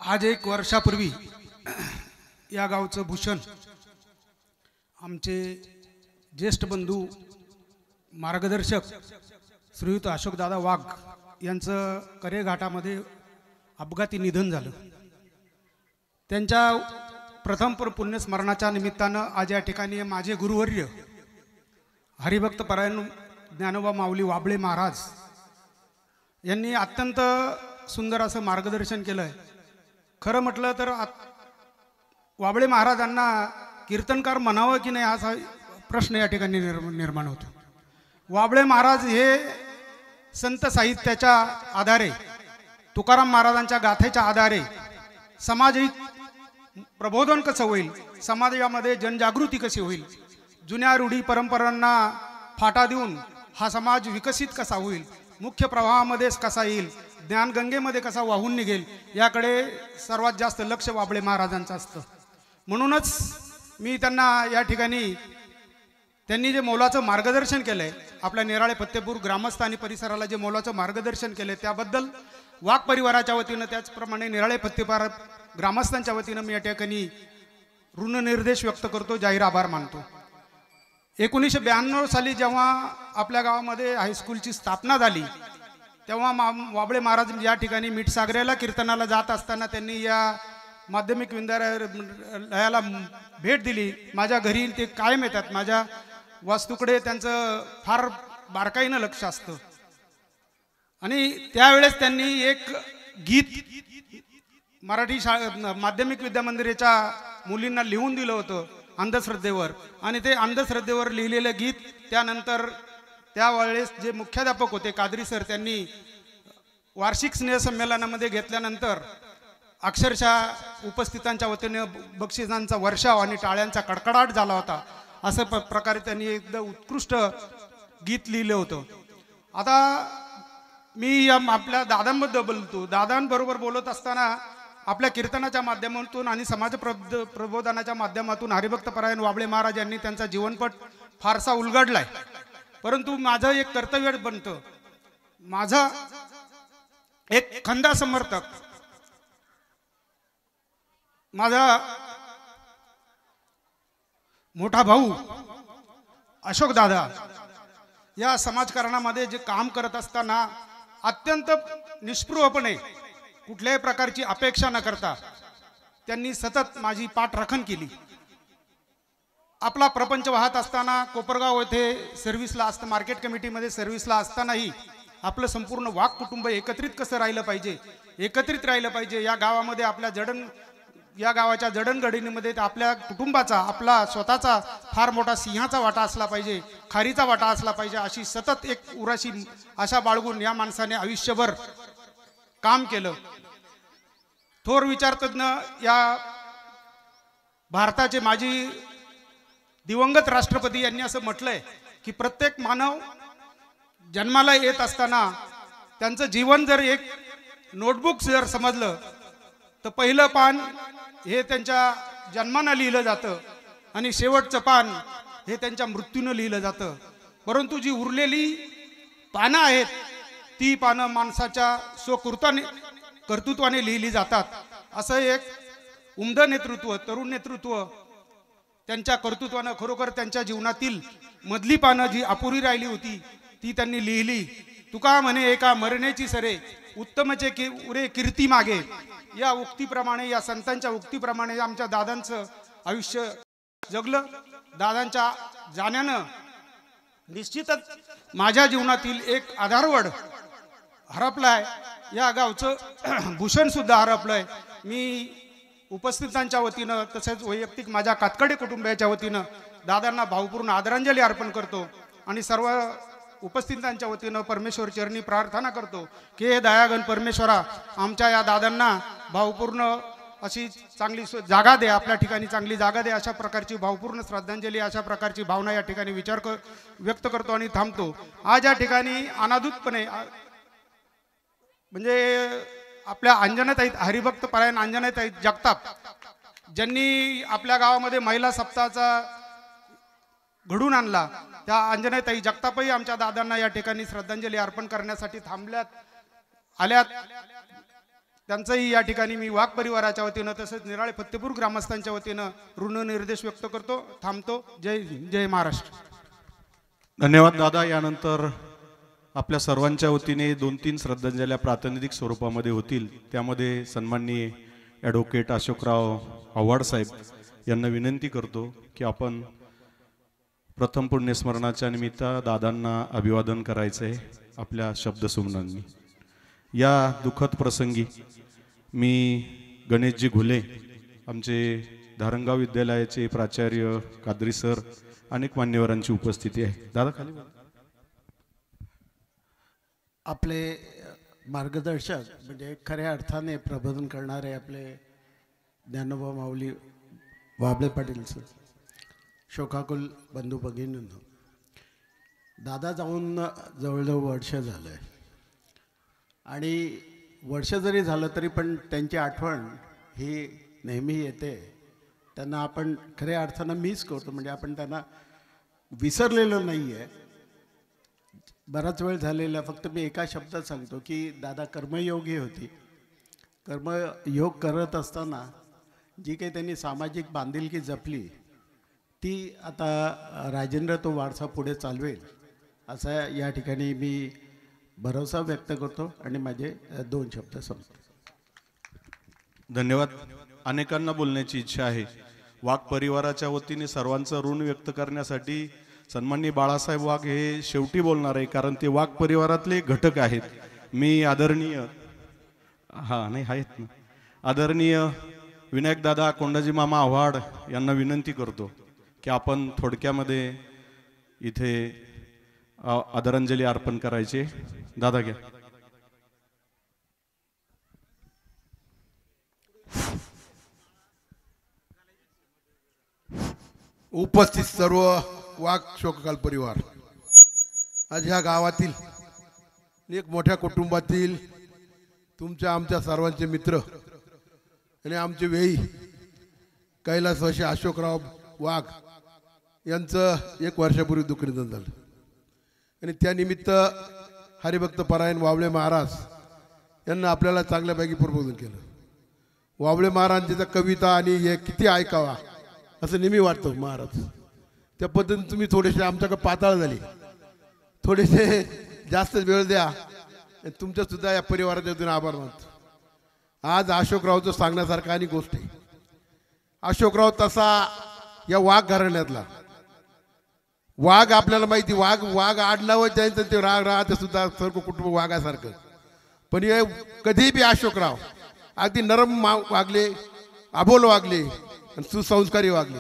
आज 1 वर्षापूर्वी या गावचं भूषण आमचे ज्येष्ठ बंधू मार्गदर्शक श्रीयुत अशोकदादा वाघ यांचं करेघाटामध्ये अपघाती निधन झालं. त्यांच्या प्रथम पुण्यस्मरणाच्या निमित्तानं आज या ठिकाणी माझे गुरुवर्य हरिभक्त परायण ज्ञानोबा माऊली वाबळे महाराज यांनी अत्यंत सुंदर असं मार्गदर्शन केलं आहे. खरं म्हटलं तर वाबळे महाराजांना कीर्तनकार म्हणावं की नाही असा प्रश्न या ठिकाणी निर्माण होतो. वाबळे महाराज हे संत साहित्याच्या आधारे, तुकाराम महाराजांच्या गाथेच्या आधारे समाजिक प्रबोधन कसं होईल, समाजामध्ये जनजागृती कशी होईल, जुन्या रूढी परंपरांना फाटा देऊन हा समाज विकसित कसा होईल, मुख्य प्रवाहामध्ये कसा येईल, ज्ञानगंगेमध्ये कसा वाहून निघेल, याकडे सर्वात जास्त लक्ष वाबळे महाराजांचं असतं. म्हणूनच मी त्यांना या ठिकाणी त्यांनी जे मोलाचं मार्गदर्शन केलंय, आपल्या निराळे फत्तेपूर ग्रामस्थ आणि परिसराला जे मोलाचं मार्गदर्शन केलंय त्याबद्दल वाघ परिवाराच्या वतीनं, त्याचप्रमाणे निराळे फत्तेपूर ग्रामस्थांच्या वतीनं मी या ठिकाणी ऋणनिर्देश व्यक्त करतो, जाहीर आभार मानतो. 1992 साली जेव्हा आपल्या गावामध्ये हायस्कूलची स्थापना झाली तेव्हा वाबळे महाराज या ठिकाणी मिठसागऱ्याला कीर्तनाला जात असताना त्यांनी या माध्यमिक विद्यालयाला भेट दिली. माझ्या घरी ते कायम येतात, माझ्या वास्तूकडे त्यांचं फार बारकाईनं लक्ष असतं. आणि त्यावेळेस त्यांनी एक गीत मराठी माध्यमिक विद्यामंदिराच्या मुलींना लिहून दिलं होतं अंधश्रद्धेवर, आणि ते अंधश्रद्धेवर लिहिलेलं गीत त्यानंतर त्यावेळेस जे मुख्याध्यापक होते कादरी सर, त्यांनी वार्षिक स्नेहसंमेलनामध्ये घेतल्यानंतर अक्षरशः उपस्थितांच्या वतीने बक्षिसांचा वर्षाव आणि टाळ्यांचा कडकडाट झाला होता. असं प्रकारे त्यांनी एकदम उत्कृष्ट गीत लिहिलं होतं. आता मी आपल्या दादांबद्दल बोलतो. दादांबरोबर बोलत असताना आपल्या कीर्तनाच्या माध्यमातून आणि समाज प्रबोधनाच्या माध्यमातून हरिभक्त परायण वाबळे महाराज यांनी त्यांचा जीवनपट फारसा उलगडलाय. परंतु माझं एक कर्तव्य बनतं, माझा एक खंदा समर्थक, माझा मोठा भाऊ अशोकदादा या समाजकारणामध्ये जे काम करत असताना अत्यंत निष्पृहपणे, कुठल्याही प्रकारची अपेक्षा न करता त्यांनी सतत माझी पाठराखण केली. आपला प्रपंच वाहत असताना कोपरगाव येथे सर्व्हिसला असतं, मार्केट कमिटीमध्ये सर्व्हिसला असतानाही आपलं संपूर्ण वाघ कुटुंब एकत्रित कसं राहिलं पाहिजे, एकत्रित राहिलं पाहिजे, या गावामध्ये आपल्या या गावाच्या जडणघडणीमध्ये आपल्या कुटुंबाचा, आपला स्वतःचा फार मोठा सिंहाचा वाटा असला पाहिजे, खारीचा वाटा असला पाहिजे, अशी सतत एक उराशी आशा बाळगून या माणसाने आयुष्यभर काम केलं. थोर विचारतज्ञ या भारताचे माजी दिवंगत राष्ट्रपती यांनी असं म्हटलंय की प्रत्येक मानव जन्माला येत असताना त्यांचं जीवन जर एक नोटबुक जर समजलं तर पहिलं पान हे त्यांच्या जन्मानं लिहिलं जातं आणि शेवटचं पान हे त्यांच्या मृत्यूनं लिहिलं जातं. परंतु जी उरलेली पानं आहेत ती पानं माणसाच्या कर्तृत्वाने लिहिली जातात. असं एक उमदं नेतृत्व, तरुण नेतृत्व त्यांच्या कर्तृत्वानं खरोखर त्यांच्या जीवनातील मधली पानं जी अपुरी राहिली होती ती त्यांनी लिहिली. तुका म्हणे एका मरण्याची सरे उत्तमचे उरे कीर्ती मागे. या उक्तीप्रमाणे, या संतांच्या उक्तीप्रमाणे आमच्या दादांचं आयुष्य जगलं. दादांच्या जाण्यानं निश्चितच माझ्या जीवनातील एक आधारवड हरपलाय. या गावचं भूषण सुद्धा हरपलंय. मी उपस्थितांच्या वतीनं तसेच वैयक्तिक माझ्या कातकडे कुटुंबियाच्या वतीनं दादांना भावपूर्ण आदरांजली अर्पण करतो आणि सर्व उपस्थितांच्या वतीनं परमेश्वर चरणी प्रार्थना करतो की हे दयागण परमेश्वरा आमच्या या दादांना भावपूर्ण अशी चांगली जागा दे, आपल्या ठिकाणी चांगली जागा दे. अशा प्रकारची भावपूर्ण श्रद्धांजली, अशा प्रकारची भावना या ठिकाणी व्यक्त करतो आणि थांबतो. आज या ठिकाणी अनादूतपणे म्हणजे आपल्या अंजनाताई, हरिभक्त परायण अंजनाताई जगताप, ज्यांनी आपल्या गावामध्ये महिला सप्ताहाचा घडून आणला, त्या अंजनाताई जगतापही आमच्या दादांना या ठिकाणी श्रद्धांजली अर्पण करण्यासाठी आल्यात. त्यांचंही या ठिकाणी मी वाघ परिवाराच्या वतीनं तसंच निराळे फत्तेपूर ग्रामस्थांच्या वतीनं ऋणनिर्देश व्यक्त करतो. थांबतो. जय जय महाराष्ट्र. धन्यवाद दादा. यानंतर आपल्या सर्वांच्या वतीने 2-3 श्रद्धांजल्या प्रातिनिधिक स्वरूपामध्ये होतील. त्यामध्ये सन्माननीय ॲडव्होकेट अशोकराव आव्हाड साहेब यांना विनंती करतो की आपण प्रथम पुण्यस्मरणाच्या निमित्त दादांना अभिवादन करायचं आहे आपल्या शब्दसुमनांनी. या दुःखद प्रसंगी मी गणेशजी घुले, आमचे धारणगाव विद्यालयाचे प्राचार्य कादरी सर, अनेक मान्यवरांची उपस्थिती आहे. दादा खाली आपले मार्गदर्शक म्हणजे खऱ्या अर्थाने प्रबोधन करणारे आपले ज्ञानोबा माऊली वाबळे पाटील सर, शोकाकुल बंधू भगिनींनो, दादा जाऊन जवळजवळ वर्ष झालं आहे आणि वर्ष जरी झालं तरी पण त्यांची आठवण ही नेहमी येते. त्यांना आपण खऱ्या अर्थानं मिस करतो, म्हणजे आपण त्यांना विसरलेलो नाही आहे. बराच वेळ झालेला. फक्त मी एका शब्दात सांगतो की दादा कर्मयोगी होती. कर्मयोग करत असताना जी काही त्यांनी सामाजिक बांधिलकी जपली ती आता राजेंद्र तो वारसा पुढे चालवेल असा या ठिकाणी मी भरोसा व्यक्त करतो आणि माझे 2 शब्द संपतो. धन्यवाद. अनेकांना बोलण्याची इच्छा आहे. वाघ परिवाराच्या वतीने सर्वांचं ऋण व्यक्त करण्यासाठी सन्माननीय बाळासाहेब वाघ हे शेवटी बोलणार आहे, कारण ते वाघ परिवारातले घटक आहेत. मी आदरणीय आहेत ना, आदरणीय विनायकदादा कोंडाजी मामा आव्हाड यांना विनंती करतो की आपण थोडक्यामध्ये इथे आदरांजली अर्पण करायचे. दादा घ्या. उपस्थित सर्व वाघ शोककाल परिवार, आज ह्या गावातील एक मोठ्या कुटुंबातील तुमच्या आमच्या सर्वांचे मित्र आणि आमचे वेळी कैलासवासी अशोकराव वाघ यांचं 1 वर्षापूर्वी दुःख निधन झालं आणि त्यानिमित्त हरिभक्त परायण वावळे महाराज यांना आपल्याला चांगल्यापैकी प्रबोधन केलं. वावळे महाराजांच्या कविता आणि हे किती ऐकावा असं नेहमी वाटतं महाराज. त्या पद्धतीने तुम्ही थोडेसे आमच्याकडे पाताळ झाली, थोडेसे जास्त वेळ द्या. तुमच्या सुद्धा या परिवाराच्या वतीने आभार मानतो. आज अशोकरावचं सांगण्यासारखं आणि गोष्ट आहे. अशोकराव तसा या वाघ घराण्यातला वाघ, आपल्याला माहिती वाघ आडनाव त्यांचं ते राहते सुद्धा सर्व कुटुंब वाघासारखं. पण हे कधीही बी अशोकराव अगदी नरम वागले, अबोल वागले आणि सुसंस्कारी वागले.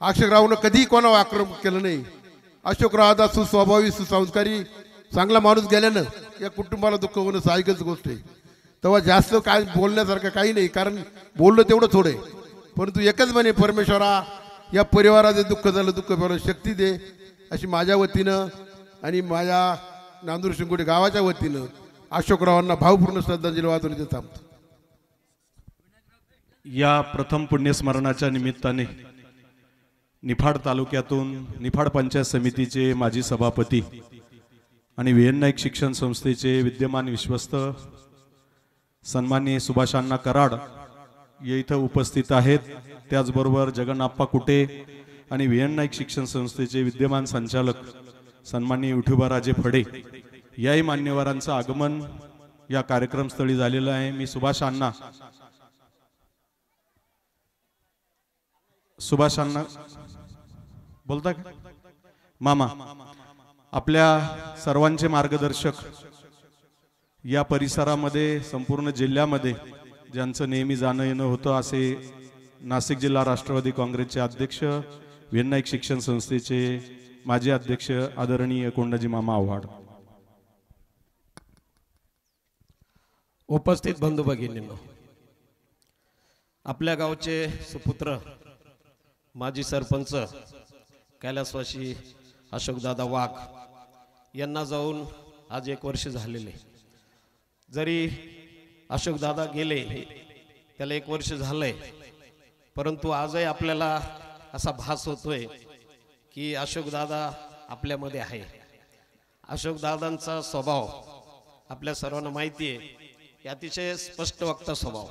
अशोकरावनं कधीही कोणावर आक्रमण केलं नाही. अशोकराव आता सुस्वभावी सुसंस्कारी चांगला माणूस गेल्यानं या कुटुंबाला दुःख होणं साहजिकच गोष्ट आहे. तेव्हा जास्त काय बोलण्यासारखं काही नाही, कारण बोललं तेवढं थोडं आहे. परंतु एकच म्हणे, परमेश्वरा या परिवाराचं दुःख झालं, दुःख भरून शक्ती दे, अशी माझ्या वतीनं आणि माझ्या नांदूर शिंगोटे गावाच्या वतीनं अशोकरावांना भावपूर्ण श्रद्धांजली वाहून इथे थांबतो. या प्रथम पुण्यस्मरणाच्या निमित्ताने निफाड तालुक्यातून निफाड पंचायत समितीचे माजी सभापती आणि व्ही एन नाईक शिक्षण संस्थेचे विद्यमान विश्वस्त सन्माननीय सुभाषांना कराड ये इथं उपस्थित आहेत. त्याचबरोबर जगन्नाप्पा कुटे आणि व्ही एन नाईक शिक्षण संस्थेचे विद्यमान संचालक सन्माननीय विठोबाराजे फडे याही मान्यवरांचं आगमन या कार्यक्रमस्थळी झालेलं आहे. मी सुभाष अण्णा बोलता का मामा, आपल्या सर्वांचे मार्गदर्शक, या परिसरामध्ये संपूर्ण जिल्ह्यामध्ये ज्यांचं नेहमी जाणं येणं होतं असे नाशिक जिल्हा राष्ट्रवादी काँग्रेसचे अध्यक्ष, विनायक शिक्षण संस्थेचे माजी अध्यक्ष आदरणीय कोंडाजी मामा आव्हाड. उपस्थित बंधू भगिनींनो, आपल्या गावचे सुपुत्र माजी सरपंच कैलासवासी अशोकदादा वाघ यांना जाऊन आज 1 वर्ष झालेले. जरी अशोकदादा गेले, त्याला 1 वर्ष झालंय, परंतु आजही आपल्याला असा भास होतोय की अशोकदादा आपल्यामध्ये आहे. अशोकदादांचा स्वभाव आपल्या सर्वांना माहिती आहे, अतिशय स्पष्ट वक्ता स्वभाव.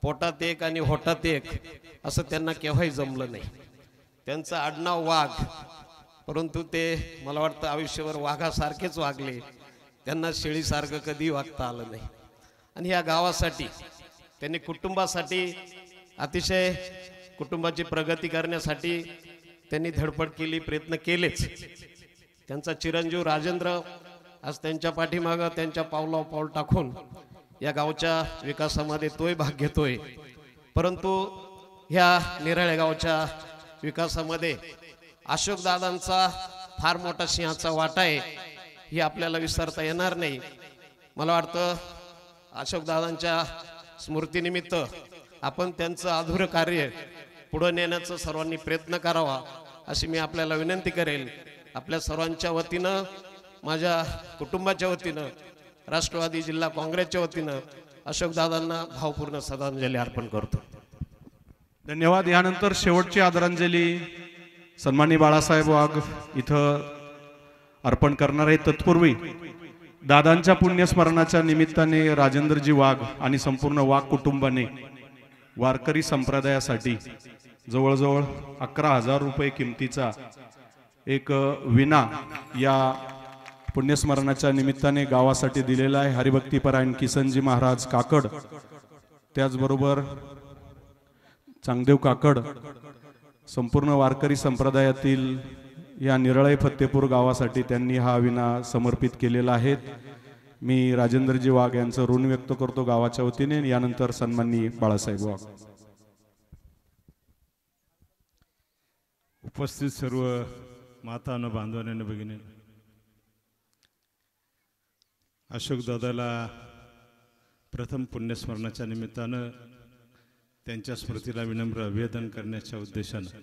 पोटात एक आणि होटात एक असं त्यांना केव्हाही जमलं नाही. त्यांचं आडनाव वाघ, परंतु ते मला वाटतं आयुष्यभर वाघासारखेच वागले. त्यांना शेळीसारखं कधी वागता आलं नाही. आणि या गावासाठी त्यांनी कुटुंबासाठी अतिशय कुटुंबाची प्रगती करण्यासाठी त्यांनी धडपड केली, प्रयत्न केलेच. त्यांचा चिरंजीव राजेंद्र आज त्यांच्या पाठीमागं त्यांच्या पावलावर पाऊल टाकून या गावच्या विकासामध्ये तोही भाग घेतोय. परंतु ह्या निराळ्या गावच्या विकासामध्ये अशोकदादांचा फार मोठा सिंहाचा वाटा आहे, ही आपल्याला विसरता येणार नाही. मला वाटतं अशोकदादांच्या स्मृतीनिमित्त आपण त्यांचं अधुरं कार्य पुढे नेण्याचा सर्वांनी प्रयत्न करावा अशी मी आपल्याला विनंती करेल. आपल्या सर्वांच्या वतीनं, माझ्या कुटुंबाच्या वतीनं, राष्ट्रवादी जिल्हा काँग्रेसच्या वतीनं अशोकदादांना भावपूर्ण श्रद्धांजली अर्पण करतो. धन्यवाद. यानंतर शेवटची आदरांजली सन्माननीय बाळासाहेब वाघ इथं अर्पण करणार आहे. तत्पूर्वी दादांच्या पुण्यस्मरणाच्या निमित्ताने राजेंद्रजी वाघ आणि संपूर्ण वाघ कुटुंबाने वारकरी संप्रदायासाठी जवळजवळ 11,000 रुपये किमतीचा एक विना या पुण्यस्मरणाच्या निमित्ताने गावासाठी दिलेला आहे. हरिभक्तीपरायण किसनजी महाराज काकड, त्याचबरोबर चांगदेव काकड, संपूर्ण वारकरी संप्रदायातील या निरळे फत्तेपूर गावासाठी त्यांनी हा विना समर्पित केलेला आहे. मी राजेंद्रजी वाघ यांचं ऋण व्यक्त करतो गावाच्या वतीने. यानंतर सन्माननीय बाळासाहेब वाघ. उपस्थित सर्व माता आणि बांधवांनी भगिनी, अशोकदादाला प्रथम पुण्यस्मरणाच्या निमित्तानं त्यांच्या स्मृतीला विनम्र अभिवादन करण्याच्या उद्देशानं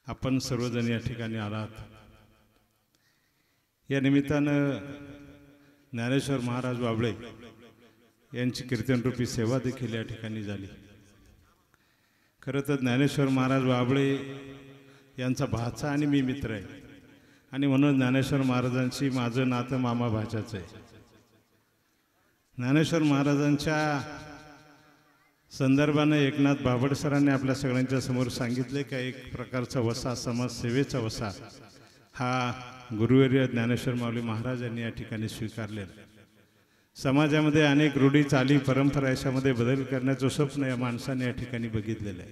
आपण सर्वजण या ठिकाणी आलात. या निमित्तानं ज्ञानेश्वर महाराज बाबळे यांची कीर्तनरूपी सेवा देखील या ठिकाणी झाली. खरं तर ज्ञानेश्वर महाराज बाबळे यांचा भाचा आणि मी मित्र आहे, आणि म्हणून ज्ञानेश्वर महाराजांशी माझं नातं मामा भाच्याचं आहे. ज्ञानेश्वर महाराजांच्या संदर्भाने एकनाथ बाबड सरांनी आपल्या सगळ्यांच्या समोर सांगितले की एक प्रकारचा वसा, समाजसेवेचा वसा हा गुरुवर्य ज्ञानेश्वर माऊली महाराज यांनी या ठिकाणी स्वीकारलेला. समाजामध्ये अनेक रूढी, चाली, परंपरा याच्यामध्ये बदल करण्याचं स्वप्न या माणसाने या ठिकाणी बघितलेलं आहे.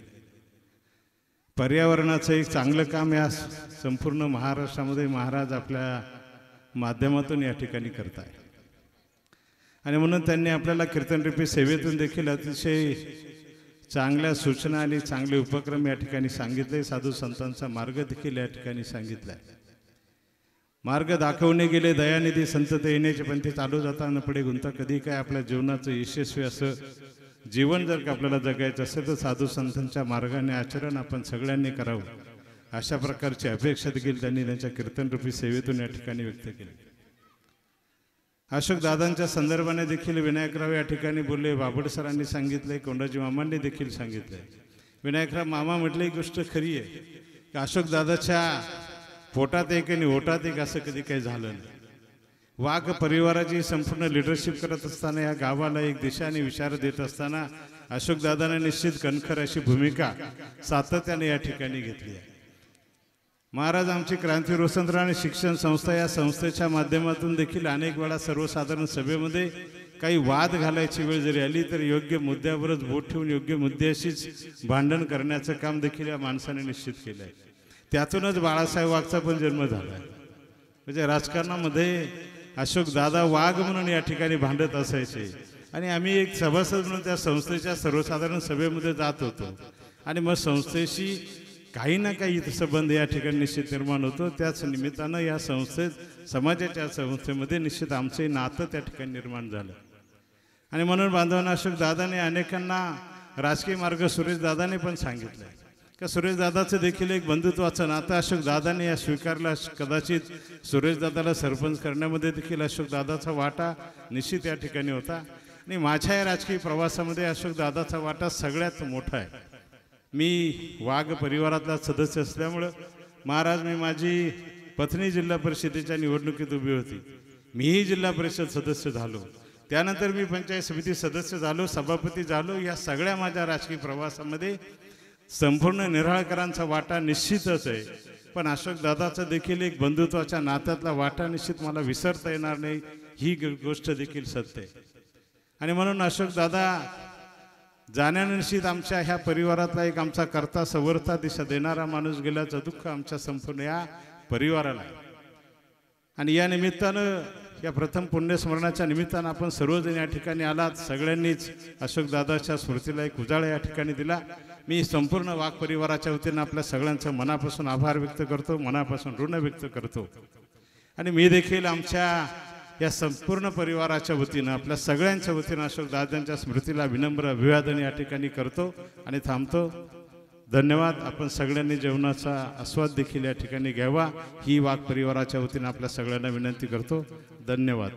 पर्यावरणाचं एक चांगलं काम या संपूर्ण महाराष्ट्रामध्ये महाराज आपल्या माध्यमातून या ठिकाणी करत आहे. आणि म्हणून त्यांनी आपल्याला कीर्तनरूपी सेवेतून देखील अतिशय चांगल्या सूचना आणि चांगले उपक्रम या ठिकाणी सांगितले. साधू संतांचा मार्ग देखील या ठिकाणी सांगितला आहे. मार्ग दाखवणे गेले दयानिधी संत ते येण्याचे, पण ते चालू जाताना पुढे गुंता. कधी काय आपल्या जीवनाचं यशस्वी असं जीवन जर का आपल्याला जगायचं असेल तर साधू संतांच्या मार्गाने आचरण आपण सगळ्यांनी करावं, अशा प्रकारची अपेक्षा देखील त्यांनी त्यांच्या कीर्तनरूपी सेवेतून या ठिकाणी व्यक्त केली. अशोकदादांच्या संदर्भाने देखील विनायकराव या ठिकाणी बोलले, बाबड सरांनी सांगितले, कोंडाजी मामांनी देखील सांगितले. विनायकराव मामा म्हटले, ही गोष्ट खरी आहे की अशोकदादाच्या पोटात एक आणि ओटात एक असं कधी काही झालं नाही. वाघ परिवाराची संपूर्ण लिडरशिप करत असताना, या गावाला एक दिशा आणि विचार देत असताना अशोकदादाने निश्चित कणखर अशी भूमिका सातत्याने या ठिकाणी घेतली आहे. महाराज आमची क्रांती रोषंत्र आणि शिक्षण संस्था या संस्थेच्या माध्यमातून देखील अनेक वेळा सर्वसाधारण सभेमध्ये काही वाद घालायची वेळ जरी आली तर योग्य मुद्द्यावरच बोट ठेवून योग्य मुद्द्याशीच भांडण करण्याचं काम देखील या माणसाने निश्चित केलं आहे. त्यातूनच बाळासाहेब वाघचा पण जन्म झाला आहे. म्हणजे राजकारणामध्ये अशोक दादा वाघ म्हणून या ठिकाणी भांडत असायचे आणि आम्ही एक सभासद म्हणून त्या संस्थेच्या सर्वसाधारण सभेमध्ये जात होतो आणि मग संस्थेशी काही ना काही संबंध या ठिकाणी निश्चित निर्माण होतो. त्याच निमित्तानं या संस्थेत समाजाच्या संस्थेमध्ये निश्चित आमचे नातं त्या ठिकाणी निर्माण झालं आणि म्हणून बांधवांना अशोक दादाने अनेकांना राजकीय मार्ग सुरेश दादाने पण सांगितलं का सुरेश दादाचं देखील एक बंधुत्वाचं नातं अशोक दादाने या स्वीकारलं. कदाचित सुरेश दादाला सरपंच करण्यामध्ये देखील अशोक दादाचा वाटा निश्चित या ठिकाणी होता आणि माझ्या या राजकीय प्रवासामध्ये अशोक दादाचा वाटा सगळ्यात मोठा आहे. मी वाघ परिवारातला सदस्य असल्यामुळं महाराज मी माझी पत्नी जिल्हा परिषदेच्या निवडणुकीत उभी होती. मीही जिल्हा परिषद सदस्य झालो. त्यानंतर मी पंचायत समिती सदस्य झालो, सभापती झालो. या सगळ्या माझ्या राजकीय प्रवासामध्ये संपूर्ण निराळकरांचा वाटा निश्चितच आहे. पण अशोक दादाचा देखील एक बंधुत्वाच्या नात्यातला वाटा निश्चित मला विसरता येणार नाही ही गोष्ट देखील सत्य आहे. आणि म्हणून अशोक दादा जाण्याने निश्चित आमच्या ह्या परिवारातला एक आमचा करता सवरता दिशा देणारा माणूस गेल्याचं दुःख आमच्या संपूर्ण या परिवाराला आहे. आणि या निमित्तानं या प्रथम पुण्यस्मरणाच्या निमित्तानं आपण सर्वजण या ठिकाणी आलात. सगळ्यांनीच अशोक दादाच्या स्मृतीला एक उजाळा या ठिकाणी दिला. मी संपूर्ण वाघ परिवाराच्या वतीनं आपल्या सगळ्यांचं मनापासून आभार व्यक्त करतो, मनापासून ऋण व्यक्त करतो. आणि मी देखील आमच्या या संपूर्ण परिवाराच्या वतीनं आपल्या सगळ्यांच्या वतीनं अशोक दादांच्या स्मृतीला विनम्र अभिवादन या ठिकाणी करतो आणि थांबतो. धन्यवाद. आपण सगळ्यांनी जेवणाचा आस्वाद देखील या ठिकाणी घ्यावा ही वाघ परिवाराच्या वतीनं आपल्या सगळ्यांना विनंती करतो. धन्यवाद.